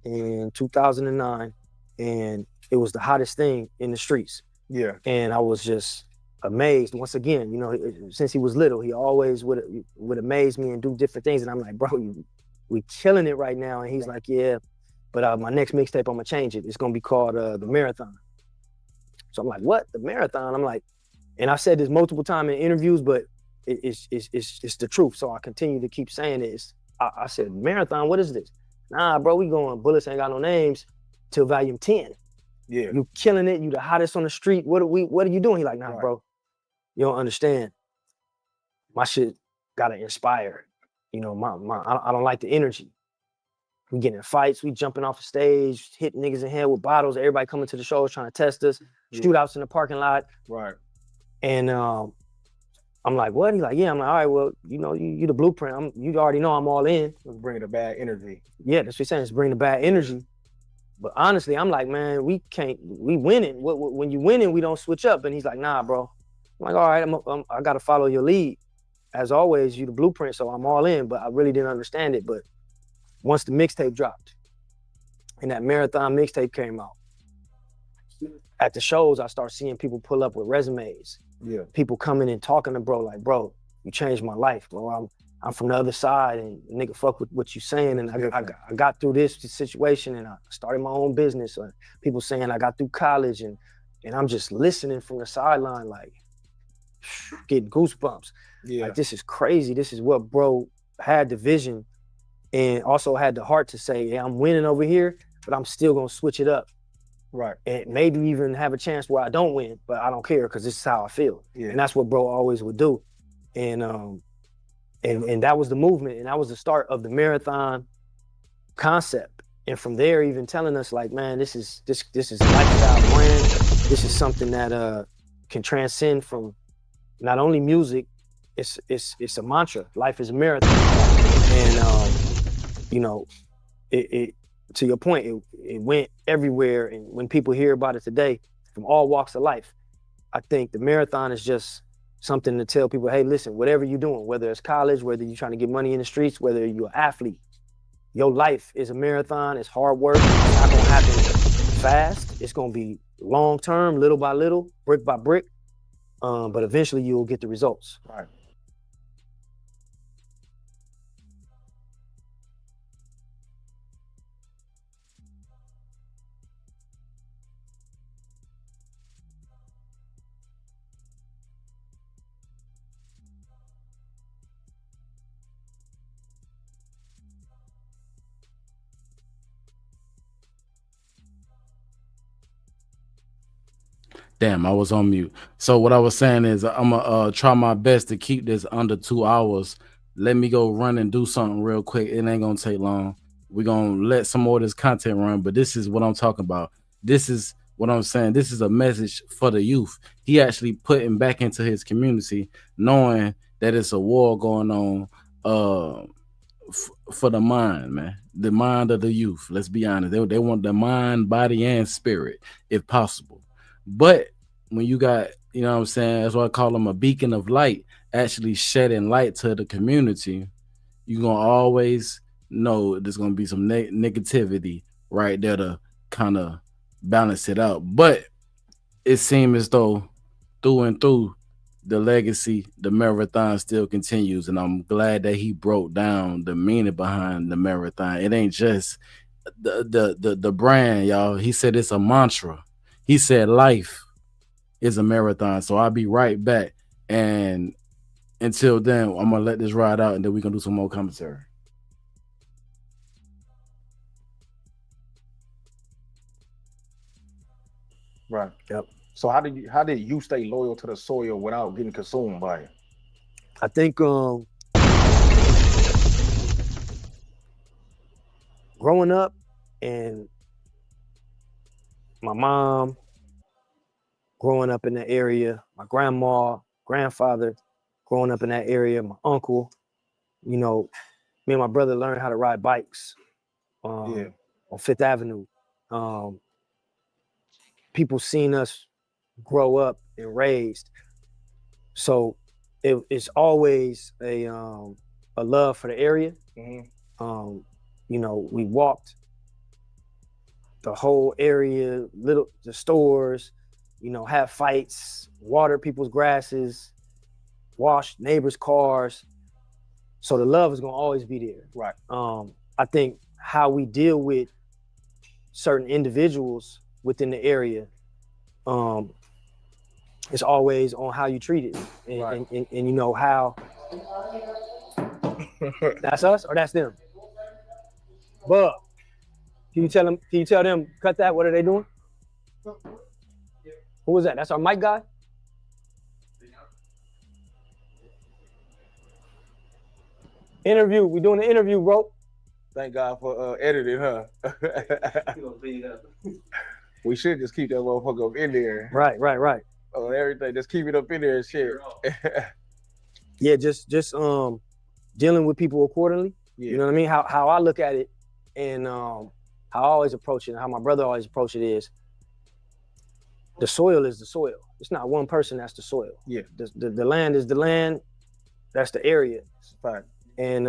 Speaker 3: in 2009, and it was the hottest thing in the streets.
Speaker 2: Yeah.
Speaker 3: And I was just amazed. Once again, you know, since he was little, he always would amaze me and do different things. And I'm like, bro, we killing it right now. And he's like, yeah, but my next mixtape, I'm gonna change it. It's gonna be called The Marathon. So I'm like, what? The Marathon? I'm like, and I've said this multiple times in interviews, but it's the truth. So I continue to keep saying this. I said, Marathon, what is this? Nah, bro, we going Bullets Ain't Got No Names till volume 10.
Speaker 2: Yeah.
Speaker 3: You killing it, you the hottest on the street. What are you doing? He like, nah, bro, you don't understand. My shit gotta inspire. You know, I don't like the energy. We getting in fights, we jumping off the stage, hitting niggas in the head with bottles, everybody coming to the shows trying to test us, shootouts in the parking lot.
Speaker 2: Right.
Speaker 3: And I'm like, what? He's like, yeah. I'm like, all right, well, you know, you the blueprint. You already know I'm all in.
Speaker 2: Let's bring the bad energy.
Speaker 3: Yeah, that's what he's saying. It's bring the bad energy. But honestly, I'm like, man, we winning. When you winning, we don't switch up. And he's like, nah, bro. I'm like, all right, I got to follow your lead. As always, you the blueprint, so I'm all in. But I really didn't understand it. But once the mixtape dropped and that Marathon mixtape came out, at the shows, I start seeing people pull up with resumes.
Speaker 2: Yeah.
Speaker 3: People coming and talking to bro, like, bro, you changed my life, bro. I'm from the other side, and nigga, fuck with what you saying. And I got through this situation, and I started my own business. People saying I got through college, and I'm just listening from the sideline, like, getting goosebumps.
Speaker 2: Yeah.
Speaker 3: Like, this is crazy. This is what bro had the vision and also had the heart to say, yeah, I'm winning over here, but I'm still gonna switch it up.
Speaker 2: Right.
Speaker 3: And maybe even have a chance where I don't win, but I don't care because this is how I feel.
Speaker 2: Yeah.
Speaker 3: And that's what bro always would do. And that was the movement, and that was the start of the Marathon. concept. And from there, even telling us like, man, this is lifestyle brand. This is something that can transcend from not only music. It's a mantra. Life is a marathon. And you know, it to your point, it went everywhere. And when people hear about it today, from all walks of life, I think the marathon is just something to tell people, hey, listen, whatever you're doing, whether it's college, whether you're trying to get money in the streets, whether you're an athlete, your life is a marathon. It's hard work. It's not gonna happen fast. It's gonna be long term, little by little, brick by brick. But eventually you'll get the results.
Speaker 2: Right.
Speaker 1: Damn, I was on mute. So what I was saying is I'm gonna try my best to keep this under 2 hours. Let me go run and do something real quick. It ain't gonna take long. We're gonna let some more of this content run, but this is what I'm talking about. This is what I'm saying. This is a message for the youth. He actually putting back into his community, knowing that it's a war going on for the mind, man. The mind of the youth. Let's be honest. They want the mind, body, and spirit, if possible. But when you got, you know what I'm saying, that's why I call them a beacon of light, actually shedding light to the community, you're going to always know there's going to be some negativity right there to kind of balance it out. But it seems as though through and through, the legacy, the marathon still continues. And I'm glad that he broke down the meaning behind the marathon. It ain't just the brand, y'all. He said it's a mantra. He said life is a marathon. So I'll be right back. And until then, I'm going to let this ride out and then we can do some more commentary.
Speaker 2: Right. Yep. So how did you stay loyal to the soil without getting consumed by it?
Speaker 3: I think growing up and my mom growing up in the area, my grandma, grandfather growing up in that area, my uncle, you know, me and my brother learned how to ride bikes on Fifth Avenue. People seen us grow up and raised. So it's always a love for the area. Mm-hmm. You know, we walked the whole area, the stores, you know, have fights, water people's grasses, wash neighbors' cars. So the love is gonna always be there.
Speaker 2: Right.
Speaker 3: I think how we deal with certain individuals within the area, it's always on how you treat it. And,
Speaker 2: right.
Speaker 3: and you know how that's us or that's them. But can you tell them cut that? What are they doing? Who was that? That's our mic guy? Interview. We doing the interview, bro.
Speaker 2: Thank God for editing, huh? We should just keep that motherfucker up in there.
Speaker 3: Right.
Speaker 2: On everything. Just keep it up in there and shit.
Speaker 3: Yeah, just dealing with people accordingly. Yeah. You know what I mean? How I look at it and how I always approach it and how my brother always approach it is the soil is the soil. It's not one person that's the soil.
Speaker 2: Yeah.
Speaker 3: The land is the land. That's the area.
Speaker 2: Right.
Speaker 3: And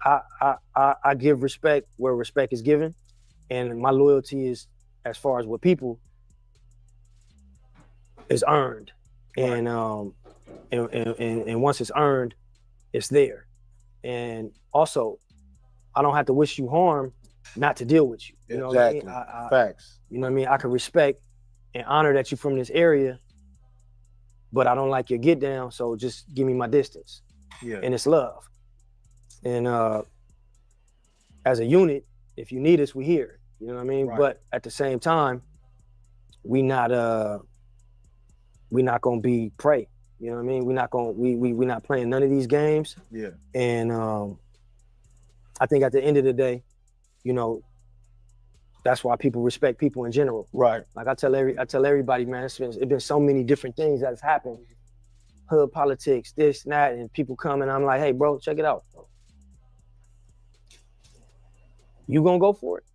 Speaker 3: I give respect where respect is given, and my loyalty is as far as what people is earned, and and once it's earned, it's there. And also, I don't have to wish you harm not to deal with you. You know
Speaker 2: exactly.
Speaker 3: what I mean?
Speaker 2: Facts.
Speaker 3: You know what I mean? I can respect and honor that you're from this area, but I don't like your get down, so just give me my distance.
Speaker 2: Yeah.
Speaker 3: And it's love. And as a unit, if you need us, we here. You know what I mean?
Speaker 2: Right.
Speaker 3: But at the same time, we not gonna be prey. You know what I mean? We not playing none of these games.
Speaker 2: Yeah.
Speaker 3: And I think at the end of the day, you know, that's why people respect people in general.
Speaker 2: Right.
Speaker 3: Like I tell everybody, man, it's been so many different things that's happened. Hood politics, this and that, and people come and I'm like, hey, bro, check it out. You gonna go for it?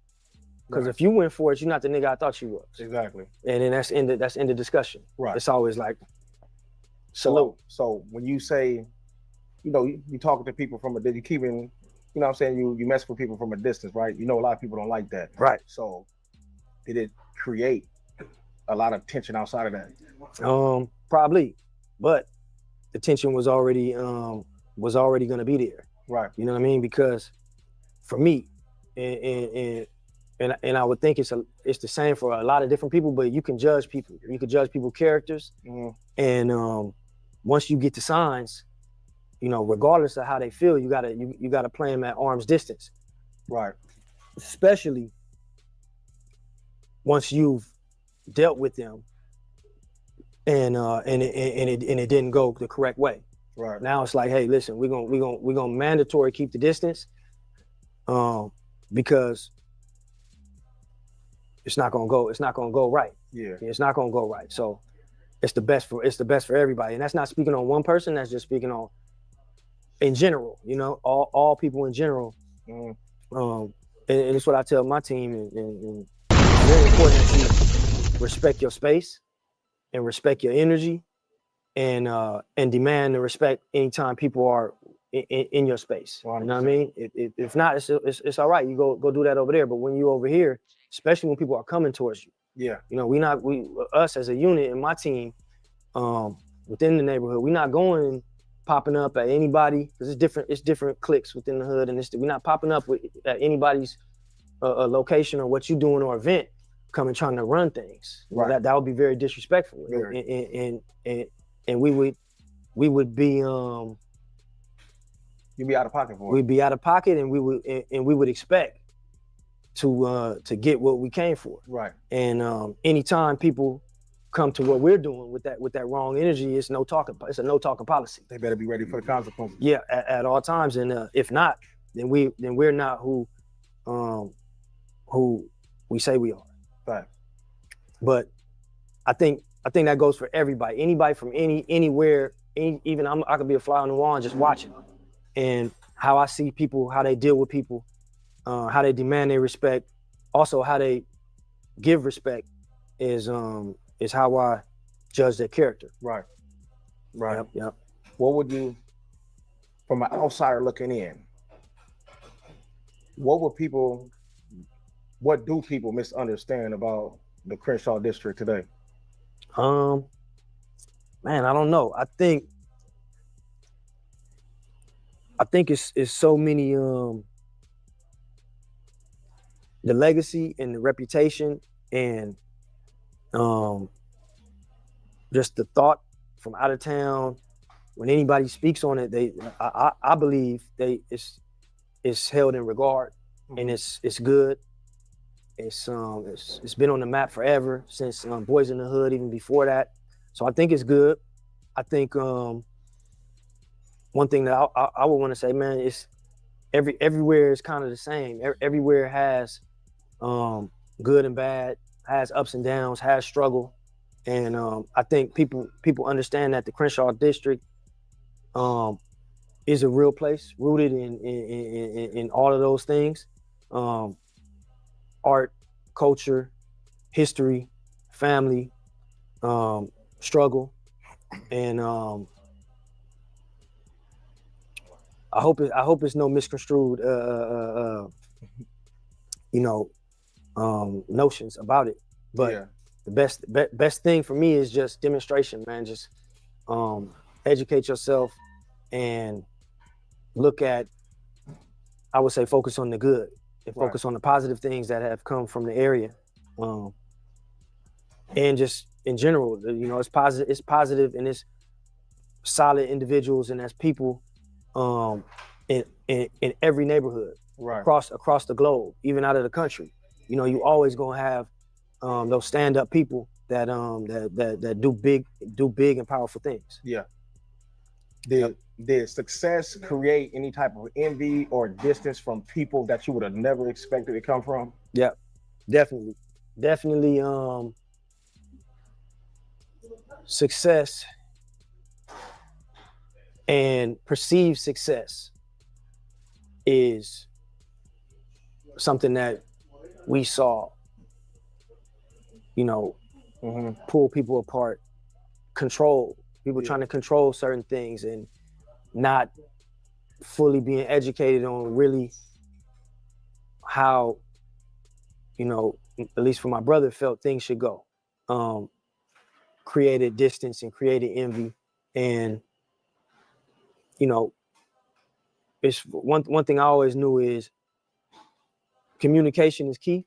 Speaker 3: Because if you went for it, you're not the nigga I thought you was.
Speaker 2: Exactly.
Speaker 3: And then that's in the discussion.
Speaker 2: Right.
Speaker 3: It's always like, salute.
Speaker 2: So when you say, you know, you talking to people from you keeping, you know what I'm saying, you mess with people from a distance, right? You know, a lot of people don't like that.
Speaker 3: Right.
Speaker 2: So did it create a lot of tension outside of that?
Speaker 3: Probably, but the tension was already gonna be there.
Speaker 2: Right.
Speaker 3: You know what I mean? Because for me, and I would think it's the same for a lot of different people, but you can judge people. You can judge people's characters, and once you get the signs, you know, regardless of how they feel, you gotta play them at arm's distance.
Speaker 2: Right.
Speaker 3: Especially once you've dealt with them, and it didn't go the correct way.
Speaker 2: Right.
Speaker 3: Now it's like, hey, listen, we're gonna mandatory keep the distance, because it's not gonna go right.
Speaker 2: Yeah.
Speaker 3: It's not gonna go right. So it's the best for everybody. And that's not speaking on one person, that's just speaking on in general, you know, all people in general. And it's what I tell my team, and it's very important that you respect your space and respect your energy, and demand the respect anytime people are in your space. 100%. You know what I mean? If not, it's all right. You go do that over there. But when you over here, especially when people are coming towards you,
Speaker 2: yeah,
Speaker 3: you know, us as a unit in my team, within the neighborhood, we're not going popping up at anybody, because it's different cliques within the hood, and we're not popping up at anybody's location or what you doing or event, coming trying to run things.
Speaker 2: Right.
Speaker 3: That would be very disrespectful.
Speaker 2: Very.
Speaker 3: And we would be
Speaker 2: you'd be out of pocket for it.
Speaker 3: We'd be out of pocket, and we would expect to get what we came for.
Speaker 2: Right.
Speaker 3: And anytime people come to what we're doing with that wrong energy, it's a no talking policy.
Speaker 2: They better be ready for the consequences.
Speaker 3: Yeah, at all times. And if not, then we're not who we say we are.
Speaker 2: Right.
Speaker 3: But I think that goes for everybody. Anybody from anywhere, even I could be a fly on the wall and just watch it. And how I see people, how they deal with people, how they demand their respect, also how they give respect is how I judge their character.
Speaker 2: Right. Right.
Speaker 3: Yep.
Speaker 2: What would you, from an outsider looking in, what do people misunderstand about the Crenshaw district today?
Speaker 3: Man, I don't know. I think it's so many, the legacy and the reputation and just the thought from out of town. When anybody speaks on it, I believe it's held in regard, and it's good. It's been on the map forever, since Boys in the Hood, even before that. So I think it's good. I think one thing that I would want to say, man, is everywhere is kind of the same. Everywhere has good and bad, has ups and downs, has struggle, and I think people understand that the Crenshaw district is a real place, rooted in all of those things. Art, culture, history, family, struggle, and I hope it's no misconstrued notions about it. But
Speaker 2: yeah.
Speaker 3: The best thing for me is just demonstration, man. Just educate yourself and look at, I would say, focus on the good and focus on the positive things that have come from the area, and just in general, you know, it's positive, and it's solid individuals, and that's people in every neighborhood, across the globe, even out of the country. You know, you always gonna have those stand-up people that do big and powerful things.
Speaker 2: Yeah. Did success create any type of envy or distance from people that you would have never expected to come from?
Speaker 3: Yeah, definitely. Definitely success and perceived success is something that we saw, you know, pull people apart, control people trying to control certain things and not fully being educated on really how, you know, at least for my brother, felt things should go. Created distance and created envy. And, you know, it's one thing I always knew is communication is key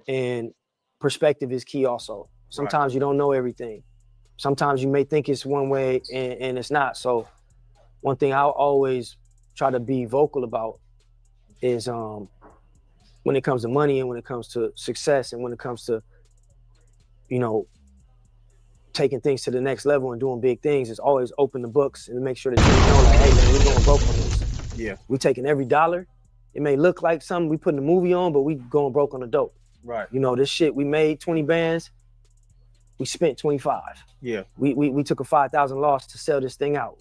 Speaker 3: and perspective is key also. Sometimes you don't know everything. Sometimes you may think it's one way and it's not. So one thing I always try to be vocal about is when it comes to money and when it comes to success and when it comes to, you know, taking things to the next level and doing big things, is always open the books and make sure that you know, like, hey man, we're going broke on this.
Speaker 2: Yeah.
Speaker 3: We taking every dollar. It may look like something we putting a movie on, but we going broke on the dope.
Speaker 2: Right.
Speaker 3: You know, this shit, we made 20 bands, we spent 25.
Speaker 2: Yeah.
Speaker 3: We took a 5,000 loss to sell this thing out.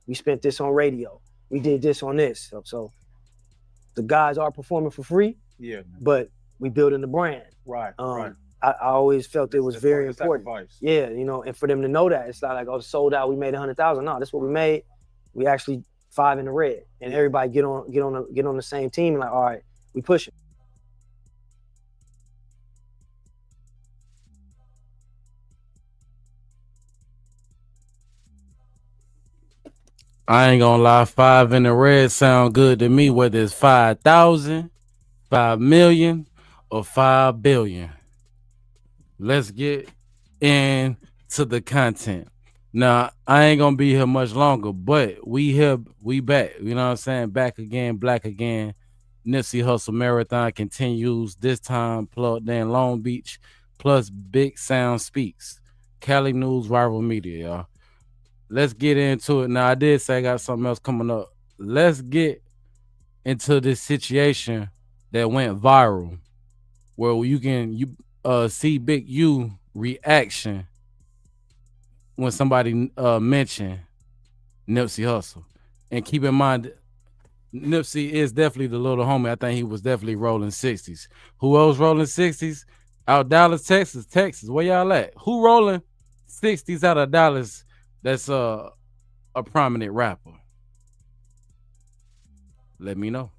Speaker 3: We spent this on radio. We did this on this. So the guys are performing for free.
Speaker 2: Yeah.
Speaker 3: But we building the brand.
Speaker 2: Right. Right.
Speaker 3: I always felt it was very important.
Speaker 2: Sacrifice.
Speaker 3: Yeah, you know, and for them to know that, it's not like, oh, sold out, we made 100,000. No, that's what we made. We actually 5 in the red, and everybody get on the same team. And like, all right, we pushing.
Speaker 1: I ain't gonna lie, 5 in the red sound good to me, whether it's 5,000, 5 million, or 5 billion. Let's get into the content. Now, I ain't gonna be here much longer, but we back. You know what I'm saying? Back again, Blacc again. Nipsey Hussle Marathon continues, this time plugged in Long Beach, plus Big Sound Speaks. Cali News Rival Media, y'all. Let's get into it. Now, I did say I got something else coming up. Let's get into this situation that went viral, where you can see Big U reaction when somebody mentioned Nipsey Hussle. And keep in mind, Nipsey is definitely the little homie. I think he was definitely rolling 60s. Who else rolling 60s? Out Dallas, Texas. Where y'all at? Who rolling 60s out of Dallas that's a prominent rapper? Let me know.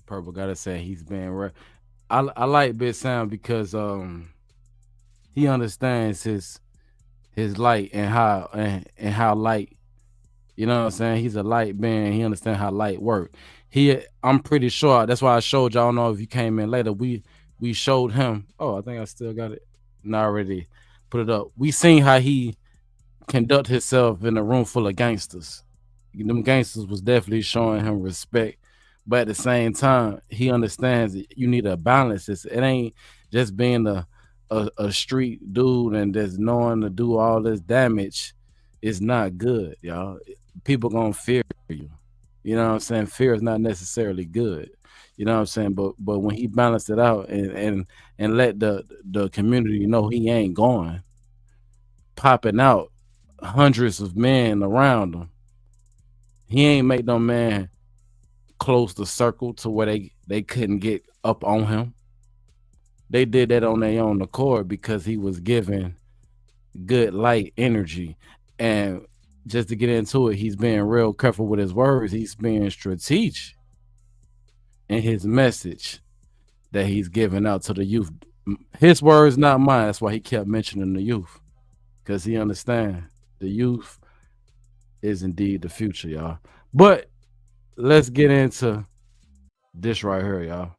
Speaker 1: Purple gotta say he's been I like Big Sound because he understands his light and how light, you know what I'm saying? He's a light band. He understands how light work. I'm pretty sure that's why I showed y'all. I don't know if you came in later. We showed him. Oh, I think I still got it. Not already put it up. We seen how he conduct himself in a room full of gangsters. Them gangsters was definitely showing him respect. But at the same time, he understands that you need a balance. It ain't just being a street dude and just knowing to do all this damage. It's not good, y'all. People gonna fear you. You know what I'm saying? Fear is not necessarily good. You know what I'm saying? But when he balanced it out and let the community know he ain't going, popping out hundreds of men around him, he ain't make no man close the circle to where they couldn't get up on him. They did that on their own accord because he was giving good light energy. And just to get into it, he's being real careful with his words. He's being strategic in his message that he's giving out to the youth. His words, not mine. That's why he kept mentioning the youth, because he understands the youth is indeed the future, y'all. But let's get into this right here, y'all.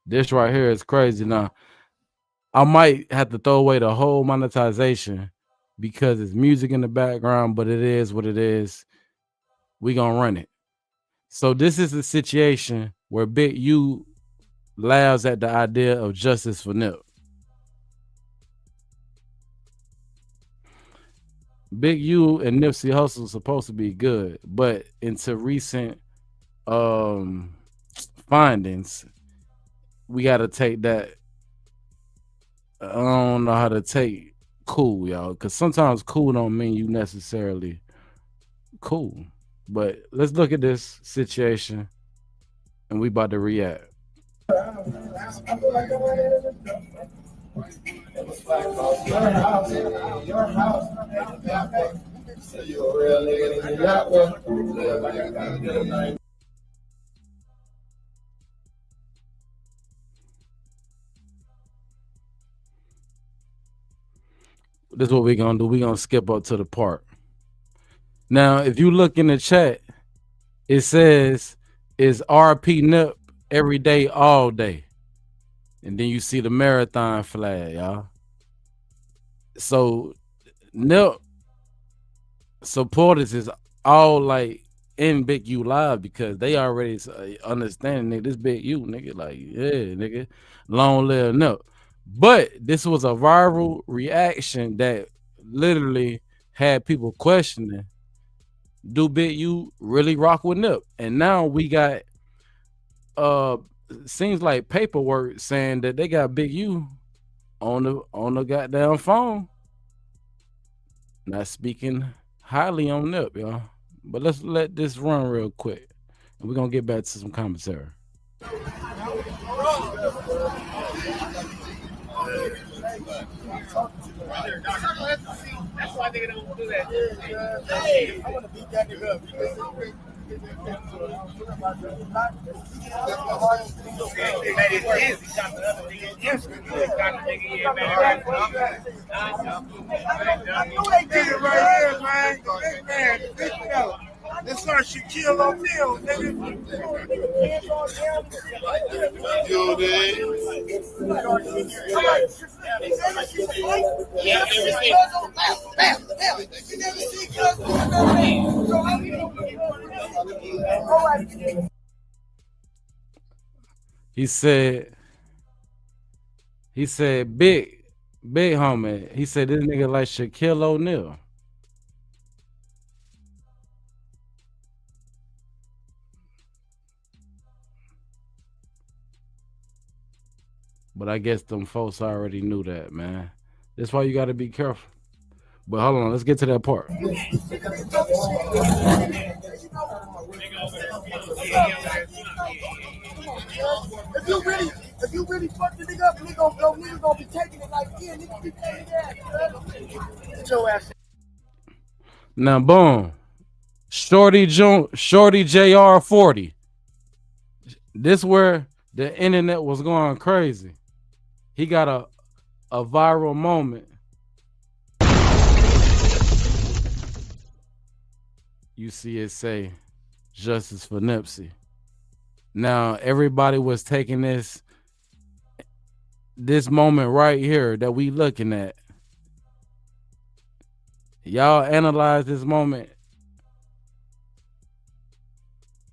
Speaker 1: This right here is crazy. Now, I might have to throw away the whole monetization because it's music in the background, but it is what it is. We gonna run it. So this is a situation where Big U laughs at the idea of justice for Nip. Big U and Nipsey Hussle supposed to be good, but into recent um findings, we got to take that. I don't know how to take cool, y'all, because sometimes cool don't mean you necessarily cool. But let's look at this situation, and we about to react. This is what we're gonna do. We're gonna skip up to the part. Now, if you look in the chat, it says is RP Nip every day, all day. And then you see the marathon flag, y'all. So Nip supporters is all like in Big U live because they already understand, nigga, this Big U, nigga, like, yeah, nigga, long live Nip. But this was a viral reaction that literally had people questioning, do Big U really rock with Nip? And now we got seems like paperwork saying that they got Big U on the goddamn phone. Not speaking highly on Nip, y'all. But let's let this run real quick. And we're gonna get back to some commentary.
Speaker 15: That's why they don't do that. Hey, I want to beat that nigga up. I know they did it right here, man. This son Shaquille O'Neal, nigga. You did.
Speaker 1: He said, big homie. He said this nigga like Shaquille O'Neal. But I guess them folks already knew that, man. That's why you got to be careful. But hold on, let's get to that part.
Speaker 15: If you really fuck the nigga up, nigga gonna be taking it like, yeah, nigga be taking that. Get your ass.
Speaker 1: Now, boom. Shorty JR 40. This where the internet was going crazy. He got a viral moment. You see it say, justice for Nipsey. Now, everybody was taking this moment right here that we looking at. Y'all analyze this moment.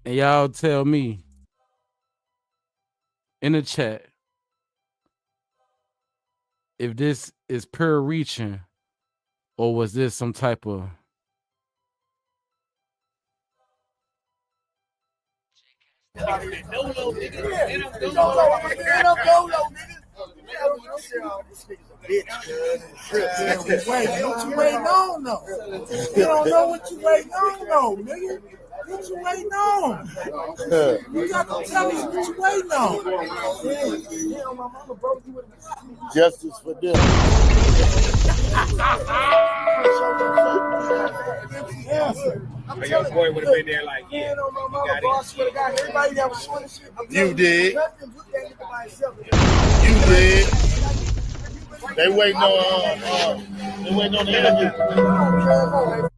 Speaker 1: And y'all tell me in the chat if this is pure reaching or was this some type of
Speaker 15: Wait, what you waiting on, though? You don't know what you waiting on, though, nigga. What you waiting on? You got to tell us what you waiting on.
Speaker 9: Justice for them.
Speaker 10: But your boy would have been there like, yeah, you got it.
Speaker 9: You did. You did. They waiting on the interview.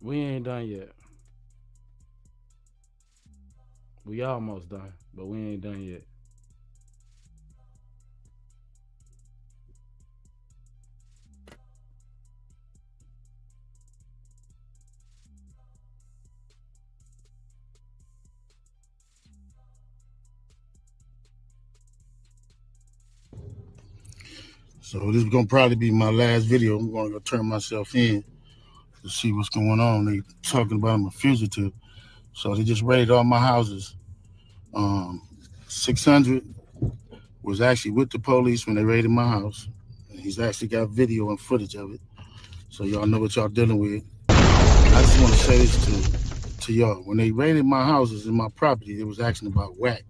Speaker 1: we ain't done yet. We almost done, but we ain't done yet.
Speaker 13: So this is gonna probably be my last video. I'm gonna go turn myself in to see what's going on. They talking about I'm a fugitive. So they just raided all my houses. 600 was actually with the police when they raided my house. He's actually got video and footage of it. So y'all know what y'all dealing with. I just want to say this to y'all. When they raided my houses and my property, it was asking about Blacc,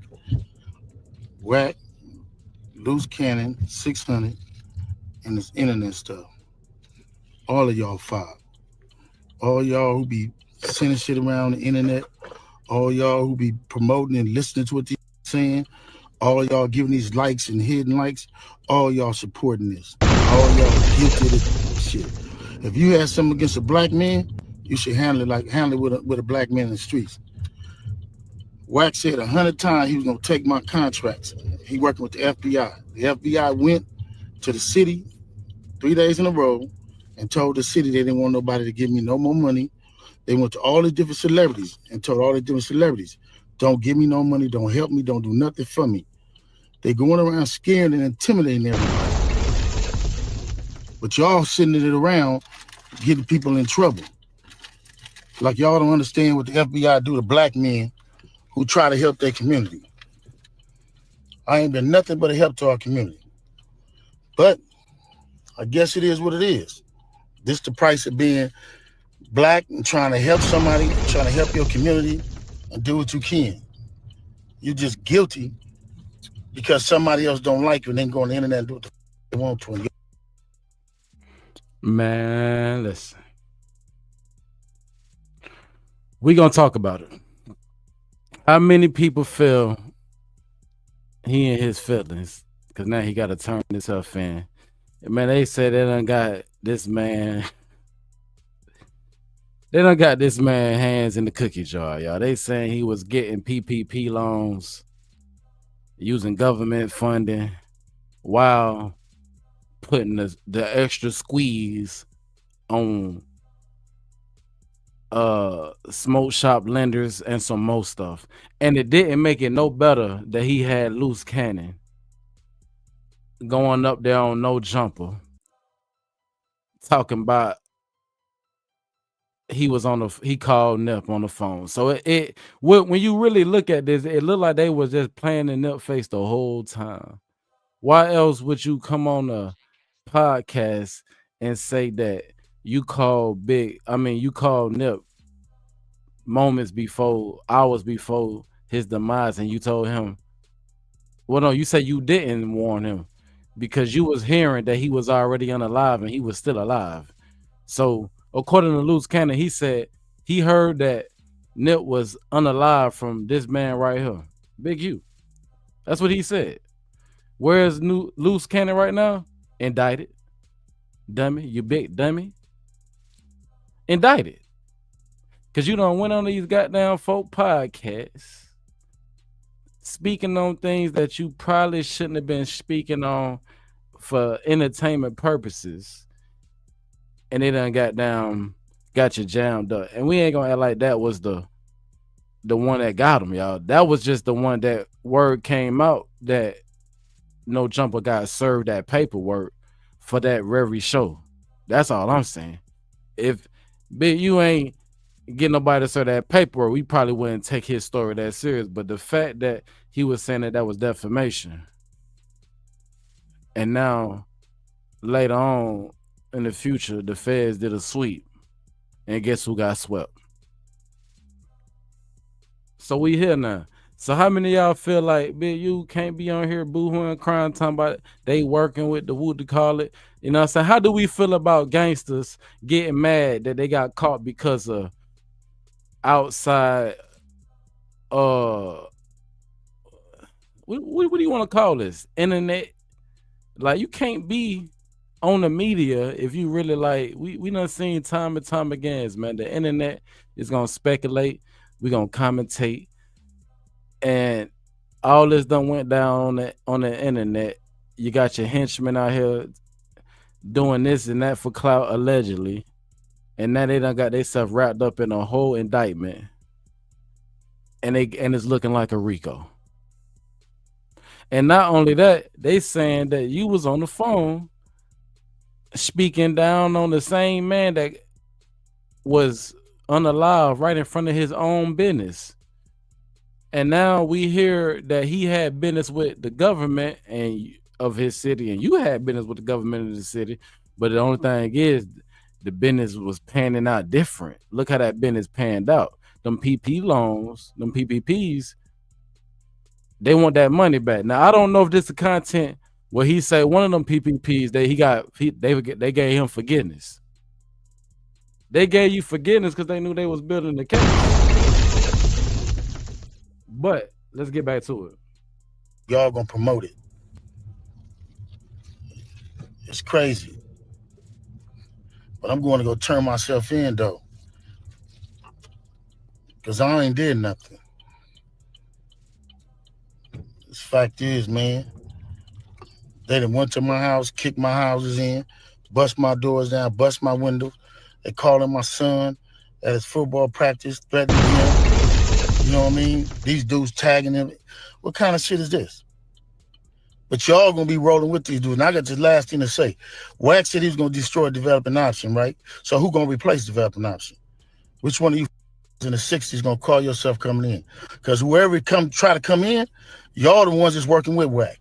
Speaker 13: loose cannon, 600, and this internet stuff. All of y'all filed. All y'all who be sending shit around the internet, all y'all who be promoting and listening to what they're saying, all y'all giving these likes and hidden likes, all y'all supporting this. All y'all guilty of this shit. If you had something against a black man, you should handle it with a black man in the streets. Blacc said 100 times he was gonna take my contracts. He working with the FBI. The FBI went to the city 3 days in a row and told the city they didn't want nobody to give me no more money. They went to all the different celebrities and told all the different celebrities, don't give me no money, don't help me, don't do nothing for me. They going around scaring and intimidating everybody. But y'all sending it around, getting people in trouble. Like y'all don't understand what the FBI do to black men who try to help their community. I ain't been nothing but a help to our community. But I guess it is what it is. This the price of being black and trying to help somebody, trying to help your community and do what you can. You're just guilty because somebody else don't like you and then go on the internet and do what they want to.
Speaker 1: Man, listen. We're going to talk about it. How many people feel he in his feelings? Because now he got to turn himself in. Man, they say they done got this man. They done got this man hands in the cookie jar, y'all. They saying he was getting PPP loans, using government funding, while putting the extra squeeze on smoke shop lenders and some more stuff. And it didn't make it no better that he had loose cannon going up there on no jumper, talking about he called Nip on the phone. So when you really look at this, it looked like they was just playing in Nip face the whole time. Why else would you come on a podcast and say that you called Nip hours before his demise, and you told him, well, no, you said you didn't warn him because you was hearing that he was already unalive and he was still alive. So according to Loose Cannon, he said he heard that Nip was unalive from this man right here, Big U. That's what he said. Where's Loose Cannon right now? Indicted. Dummy, you big dummy. Indicted. Because you done went on these goddamn folk podcasts speaking on things that you probably shouldn't have been speaking on for entertainment purposes. And they done got you jammed up. And we ain't gonna act like that was the one that got him, y'all. That was just the one that word came out that No Jumper got served that paperwork for that very show. That's all I'm saying. If Big U ain't get nobody to serve that paperwork, we probably wouldn't take his story that serious. But the fact that he was saying that was defamation, and now later on in the future, the feds did a sweep, and guess who got swept? So we here now. So how many of y'all feel like Big U can't be on here boohooing, crying, talking about they working with the what to call it? You know what I'm saying? How do we feel about gangsters getting mad that they got caught because of outside what do you want to call this? Internet? Like, you can't be on the media if you really like we done seen time and time again, man. The internet is gonna speculate, we gonna commentate, and all this done went down on the internet. You got your henchmen out here doing this and that for clout, allegedly, and now they done got themselves wrapped up in a whole indictment, and it's looking like a RICO. And not only that, they saying that you was on the phone speaking down on the same man that was unalive right in front of his own business. And now we hear that he had business with the government and of his city, and you had business with the government of the city. But the only thing is, the business was panning out different. Look how that business panned out. Them PP loans, them PPPs, they want that money back. Now I don't know if this is the content where he said one of them PPPs that they gave him forgiveness. They gave you forgiveness because they knew they was building the case. But let's get back to it.
Speaker 13: Y'all gonna promote it. It's crazy. But I'm going to go turn myself in though. Because I ain't did nothing. This fact is, man, they done went to my house, kicked my houses in, bust my doors down, bust my windows. They calling my son at his football practice, threatening him. You know what I mean? These dudes tagging him. What kind of shit is this? But y'all gonna be rolling with these dudes. And I got this last thing to say. Blacc said he was gonna destroy developing option, right? So who gonna replace developing option? Which one of you in the 60s gonna call yourself coming in? Because whoever try to come in, y'all the ones that's working with Blacc.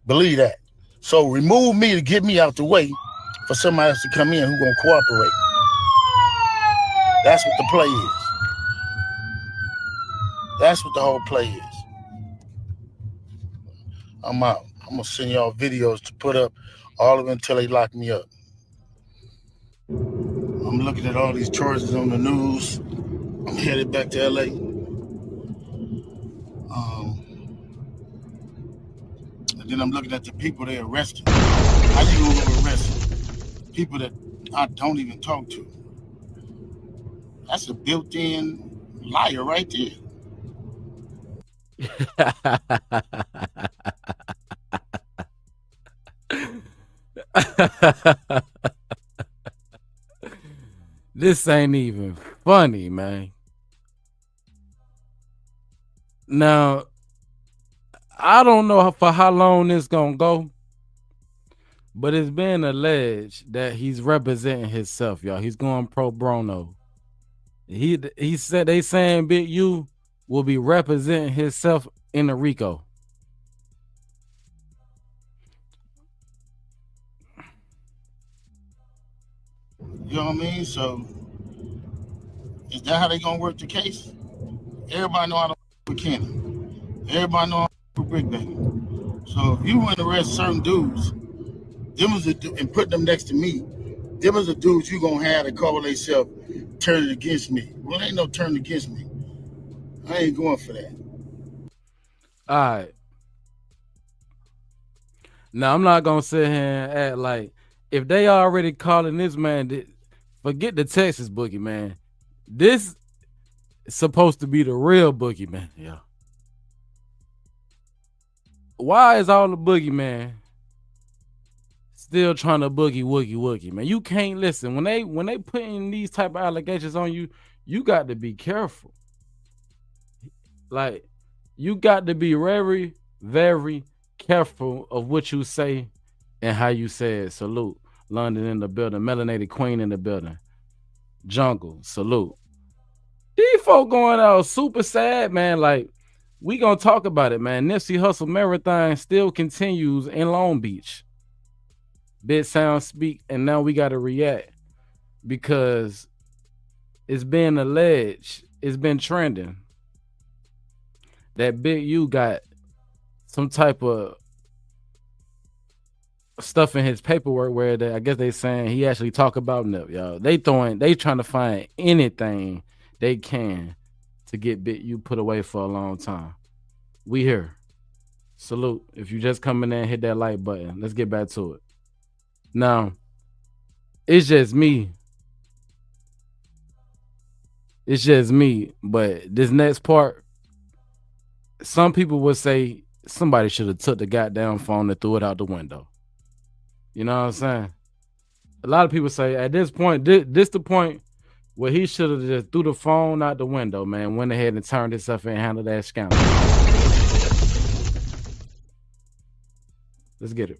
Speaker 13: Believe that. So remove me to get me out the way for somebody else to come in who gonna cooperate. That's what the play is. That's what the whole play is. I'm out. I'm gonna send y'all videos to put up, all of them until they lock me up. I'm looking at all these charges on the news. I'm headed back to LA. And then I'm looking at the people they arrested. How you gonna arrest people that I don't even talk to? That's a built-in liar right there.
Speaker 1: This ain't even funny, man. Now, I don't know for how long this gonna go, but it's been alleged that he's representing himself, y'all. He's going pro bono. He said they saying Big U will be representing himself in the RICO.
Speaker 13: You know what I mean? So, is that how they gonna work the case? Everybody know how to work with Kenny. Everybody know how to work with Brick Baby. So if you want to arrest certain dudes, and put them next to me, them is the dudes you gonna have to call themselves turning against me. Well, ain't no turn against me. I ain't going for that.
Speaker 1: All right. Now, I'm not gonna sit here and act like if they already calling this man, forget the Texas boogeyman. This is supposed to be the real boogeyman, yeah. Why is all the boogeyman still trying to boogie, man? You can't listen. When they putting these type of allegations on you, you got to be careful. Like, you got to be very, very careful of what you say and how you say it. Salute. London in the building. Melanated Queen in the building. Jungle. Salute. These folk going out super sad, man. Like, we gonna talk about it, man. Nipsey Hussle Marathon still continues in Long Beach. Big Sound speak, and now we gotta react because it's been alleged, it's been trending that Big U got some type of stuff in his paperwork where I guess they saying he actually talk about Nip, y'all. They trying to find anything they can to get Big U put away for a long time. We here. Salute. If you just coming in, hit that like button. Let's get back to it. Now, it's just me. It's just me. But this next part, some people would say somebody should have took the goddamn phone and threw it out the window. You know what I'm saying? A lot of people say at this point, this the point where he should have just threw the phone out the window, man. Went ahead and turned himself in and handled that scandal. Let's get it.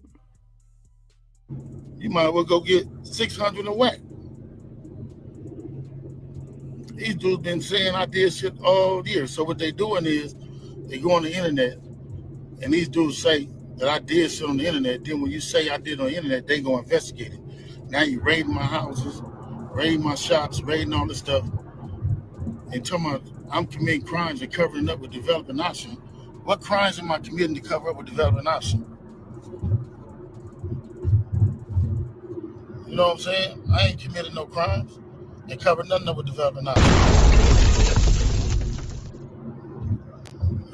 Speaker 13: You might as well go get 600 a whack. These dudes been saying I did shit all year. So what they doing is they go on the internet and these dudes say that I did shit on the internet. Then when you say I did on the internet, they go investigate it. Now you raiding my houses, raiding my shops, raiding all this stuff. And talking about I'm committing crimes and covering up with developing option. What crimes am I committing to cover up with developing option? You know what I'm saying? I ain't committed no crimes and covered nothing up with developing option.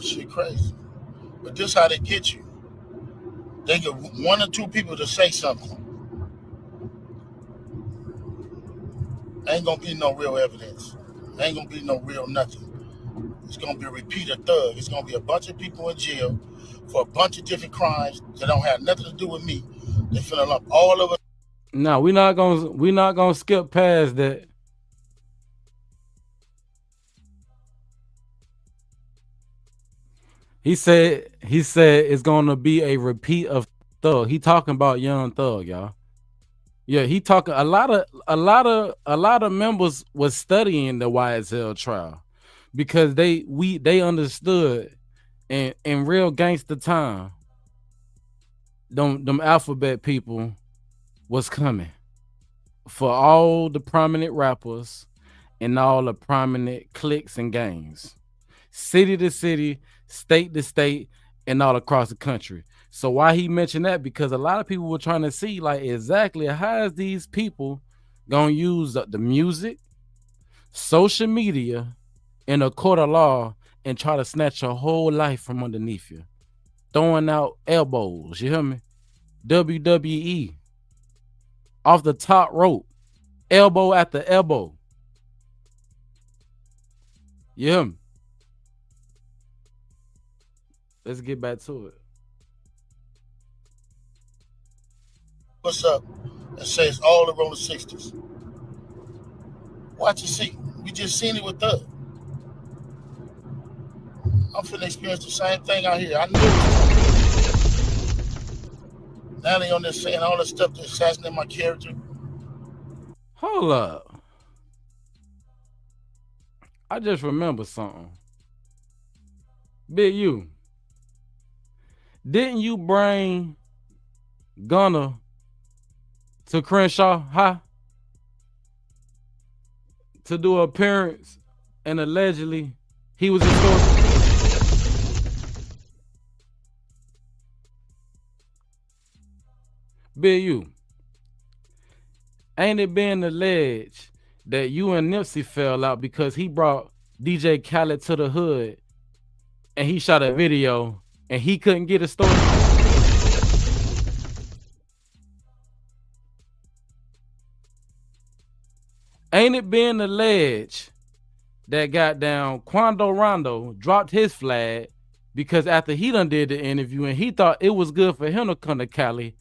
Speaker 13: Shit crazy. But this how they get you. They get one or two people to say something. Ain't gonna be no real evidence. Ain't gonna be no real nothing. It's gonna be a repeated thug. It's gonna be a bunch of people in jail for a bunch of different crimes that don't have nothing to do with me. They finna lump all of us.
Speaker 1: No, we're not gonna skip past that. He said it's gonna be a repeat of Thug. He talking about Young Thug, y'all. Yeah, he talking a lot of members was studying the YSL trial because they understood in real gangster time them alphabet people was coming for all the prominent rappers and all the prominent cliques and gangs, city to city, state to state, and all across the country. So why he mentioned that? Because a lot of people were trying to see like exactly how is these people gonna use the music, social media, and a court of law and try to snatch your whole life from underneath you, throwing out elbows. You hear me? WWE off the top rope, elbow after elbow. You hear me? Let's get back to it.
Speaker 13: What's up? And says all around the 60s. Watch and see. We just seen it with Thug. I'm finna experience the same thing out here. I knew it. Now they on there saying all this stuff to assassinate my character.
Speaker 1: Hold up. I just remember something. Big U. Didn't you bring Gunna to Crenshaw High to do an appearance and allegedly he was extorted? Big U, ain't it been alleged that you and Nipsey fell out because he brought DJ Khaled to the hood and he shot a video and he couldn't get a story? Ain't it been alleged that goddamn Quando Rondo dropped his flag because after he done did the interview and he thought it was good for him to come to Cali,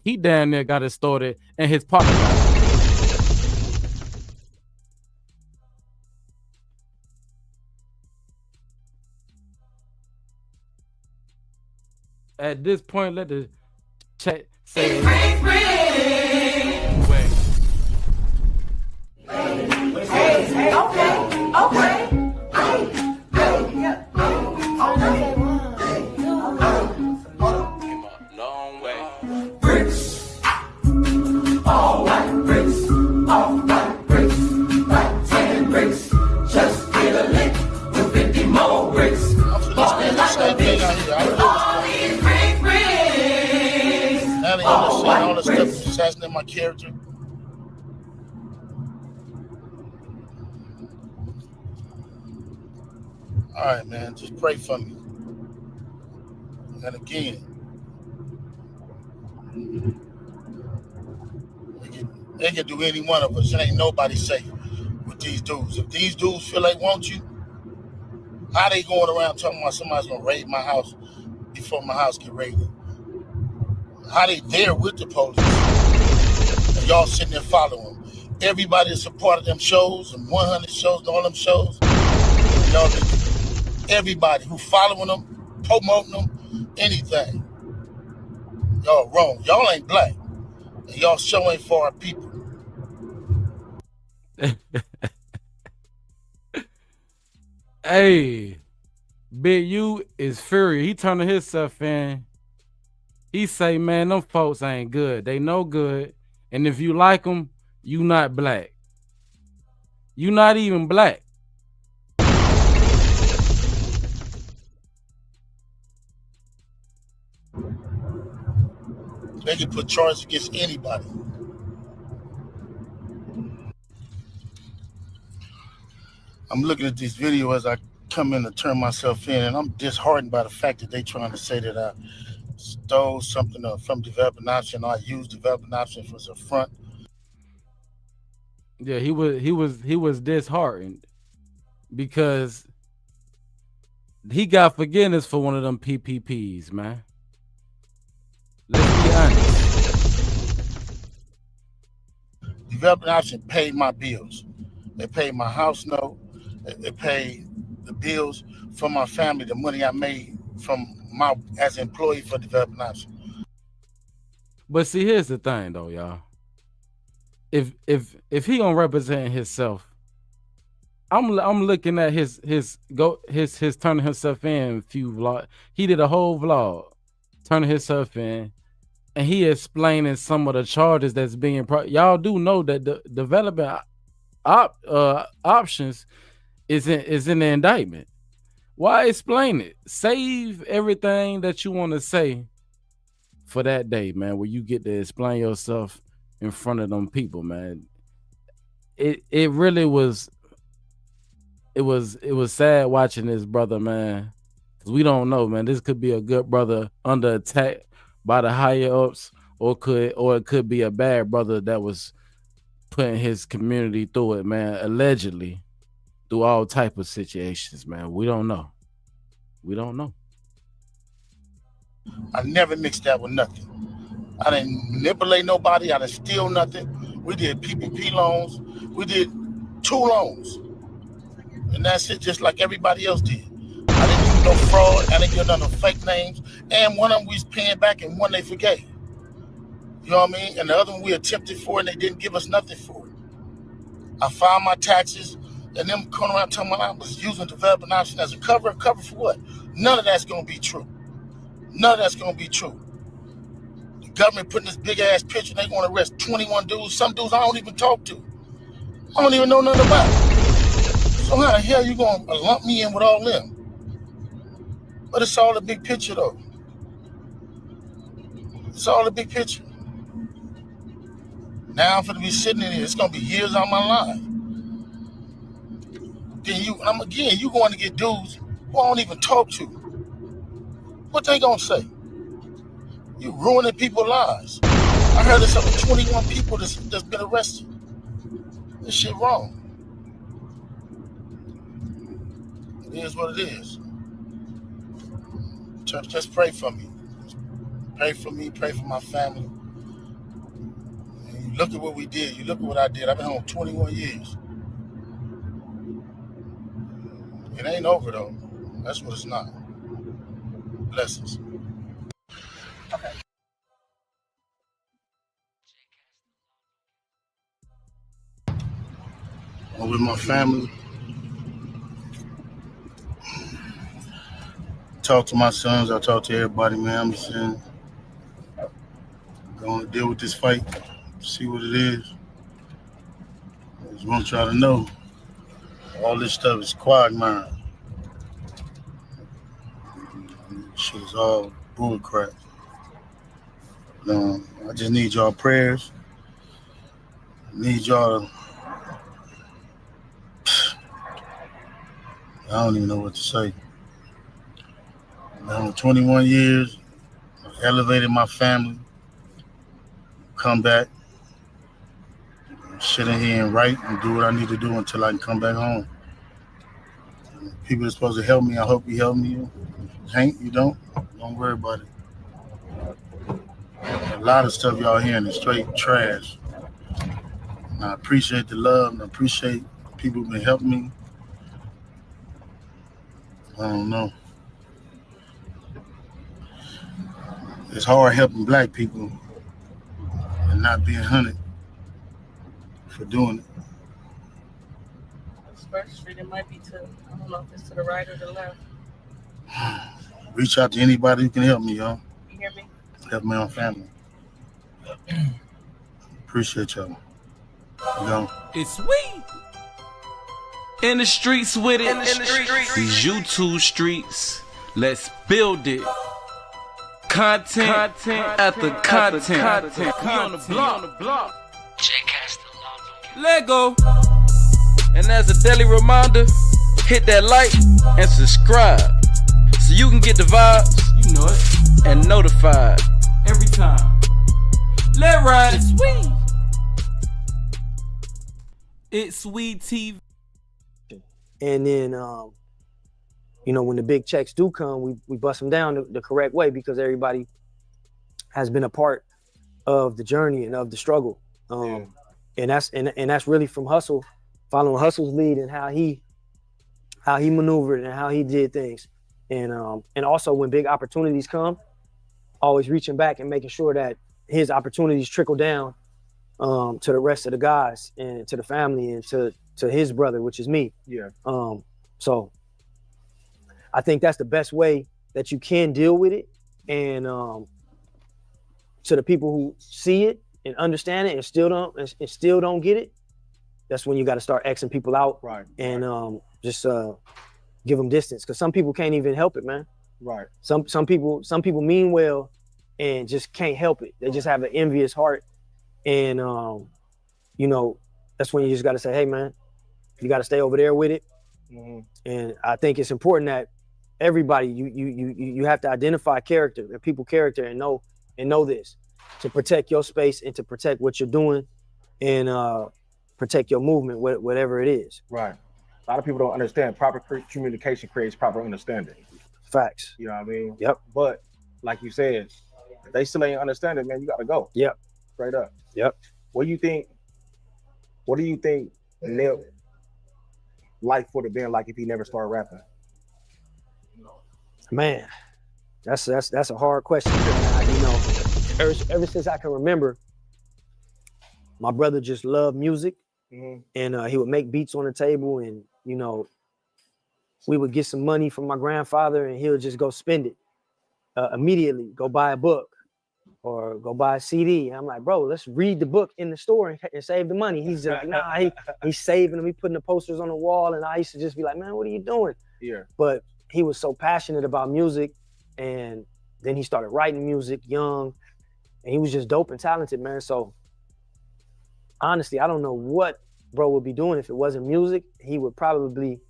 Speaker 1: he down there got it started and his partner died. At this point, let the chat say
Speaker 13: all the stuff assassinating my character. All right, man, just pray for me. And again, they can do any one of us. It ain't nobody safe with these dudes. If these dudes feel they want you, how they going around talking about somebody's gonna raid my house before my house get raided? How they there with the police? And y'all sitting there following them. Everybody that's a part of them shows and 100 shows and all them shows. Y'all, everybody who following them, promoting them, anything. Y'all wrong. Y'all ain't black. And y'all showing for our people.
Speaker 1: Hey, Big U is furious. He turning himself in. He say, man, them folks ain't good. They no good. And if you like them, you not black. You not even black.
Speaker 13: They can put charges against anybody. I'm looking at this video as I come in to turn myself in, and I'm disheartened by the fact that they trying to say that I stole something from Developing Option. I used Developing Option as a front.
Speaker 1: Yeah, he was disheartened because he got forgiveness for one of them PPPs, man. Let's be honest.
Speaker 13: Developing Option paid my bills. They paid my house note. They paid the bills for my family, the money I made from as an employee for Developing Option.
Speaker 1: But see, here's the thing, though, y'all. If he gonna represent himself, I'm looking at his turning himself in few vlog. He did a whole vlog turning himself in, and he explaining some of the charges that's being y'all do know that the developing options is in the indictment. Why explain it? Save everything that you want to say for that day, man, where you get to explain yourself in front of them people, man. It really was. It was sad watching this brother, man, because we don't know, man. This could be a good brother under attack by the higher ups, or it could be a bad brother that was putting his community through it, man. Allegedly, through all type of situations, man. We don't know. We don't know.
Speaker 13: I never mixed that with nothing. I didn't manipulate nobody. I didn't steal nothing. We did PPP loans. We did 2 loans. And that's it, just like everybody else did. I didn't do no fraud. I didn't give none of fake names. And one of them we was paying back and one they forgave. You know what I mean? And the other one we attempted for and they didn't give us nothing for it. I filed my taxes and them coming around telling me I was using Developing Option as a cover. Cover for what? None of that's going to be true. None of that's going to be true. The government putting this big ass picture, they want to arrest 21 dudes. Some dudes I don't even talk to. I don't even know nothing about. So how the hell you going to lump me in with all them? But it's all a big picture though. It's all a big picture. Now I'm going to be sitting in here. It's going to be years out of my life. Then you going to get dudes who I don't even talk to. What they going to say? You ruining people's lives. I heard there's over 21 people that's been arrested. This shit wrong. It is what it is. Church, just pray for me. Pray for me, pray for my family. And you look at what we did. You look at what I did. I've been home 21 years. It ain't over though. That's what it's not. Blessings. I'm with my family. Talk to my sons. I talk to everybody, man. I'm just saying, going to deal with this fight, see what it is. I just want y'all to know, all this stuff is quagmire. Shit is all bull crap. I just need y'all prayers. I need y'all to, I don't even know what to say. I'm 21 years, I elevated my family, come back, sit in here and write and do what I need to do until I can come back home. People are supposed to help me. I hope you help me. You can't, you don't worry about it. A lot of stuff y'all hearing is straight trash. And I appreciate the love and I appreciate people who've been helping me. I don't know. It's hard helping black people. And and not being hunted for doing it.
Speaker 16: First Street, it might be to, I don't know if it's to the right or the left.
Speaker 13: Reach out to anybody who can help me, y'all.
Speaker 16: You hear me?
Speaker 13: Help my own family. Appreciate y'all. Go.
Speaker 17: It's we in the streets with it. These YouTube streets. Let's build it. Content after content. We on the block. Lego. And as a daily reminder, hit that like and subscribe so you can get the vibes, you know it, and notified every time. Let ride. It's sweet. It's sweet TV.
Speaker 3: And then, you know, when the big checks do come, we bust them down the correct way because everybody has been a part of the journey and of the struggle. And that's really from Hussle, following Hussle's lead and how he maneuvered and how he did things. And also when big opportunities come, always reaching back and making sure that his opportunities trickle down to the rest of the guys and to the family and to his brother, which is me.
Speaker 2: Yeah.
Speaker 3: So I think that's the best way that you can deal with it. And to the people who see it and understand it and still don't get it, that's when you got to start Xing people out,
Speaker 2: right?
Speaker 3: And just give them distance, because some people can't even help it, man.
Speaker 2: Right.
Speaker 3: Some people mean well and just can't help it. They just have an envious heart, and you know, that's when you just got to say, hey, man, you got to stay over there with it.
Speaker 2: Mm-hmm.
Speaker 3: And I think it's important that everybody you have to identify character and people character and know this to protect your space and to protect what you're doing and protect your movement, whatever it is.
Speaker 2: Right. A lot of people don't understand proper communication creates proper understanding.
Speaker 3: Facts.
Speaker 2: You know what I mean?
Speaker 3: Yep.
Speaker 2: But like you said, if they still ain't understanding, man, you got to go.
Speaker 3: Yep.
Speaker 2: Straight up.
Speaker 3: Yep.
Speaker 2: What do you think Nip life would have been like if he never started rapping?
Speaker 3: Man, that's a hard question. You know, ever since I can remember, my brother just loved music, and he would make beats on the table, and you know, we would get some money from my grandfather, and he'll just go spend it immediately. Go buy a book or go buy a CD. And I'm like, bro, let's read the book in the store and save the money. He's just like, nah, he's saving them. He putting the posters on the wall, and I used to just be like, man, what are you doing?
Speaker 2: Yeah.
Speaker 3: But he was so passionate about music, and then he started writing music young, and he was just dope and talented, man. So honestly, I don't know what bro would be doing if it wasn't music. He would probably,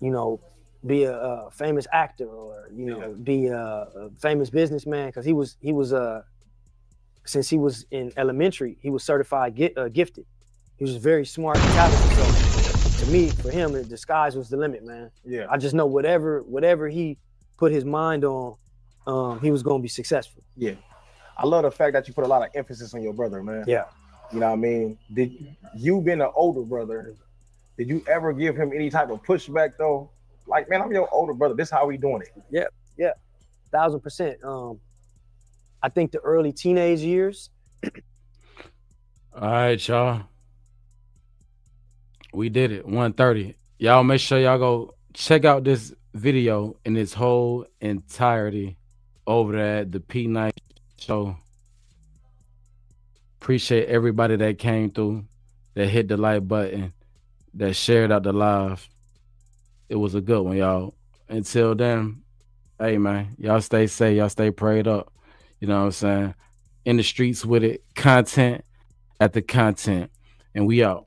Speaker 3: you know, be a famous actor or, you know, be a famous businessman, because he was since he was in elementary, he was certified gifted. He was very smart and talented. So to me, for him, the sky's was the limit, man.
Speaker 2: Yeah.
Speaker 3: I just know whatever he put his mind on, he was gonna be successful.
Speaker 2: Yeah. I love the fact that you put a lot of emphasis on your brother, man.
Speaker 3: Yeah.
Speaker 2: You know what I mean? Did you, being an older brother, did you ever give him any type of pushback though? Like, man, I'm your older brother. This is how we doing it.
Speaker 3: Yeah, 1000%. I think the early teenage years.
Speaker 1: All right, y'all. We did it. 1:30. Y'all make sure y'all go check out this video in its whole entirety over there at the P Night Show. Appreciate everybody that came through, that hit the like button, that shared out the live. It was a good one, y'all. Until then, hey, man, y'all stay safe. Y'all stay prayed up. You know what I'm saying? In the streets with it. Content at the content. And we out.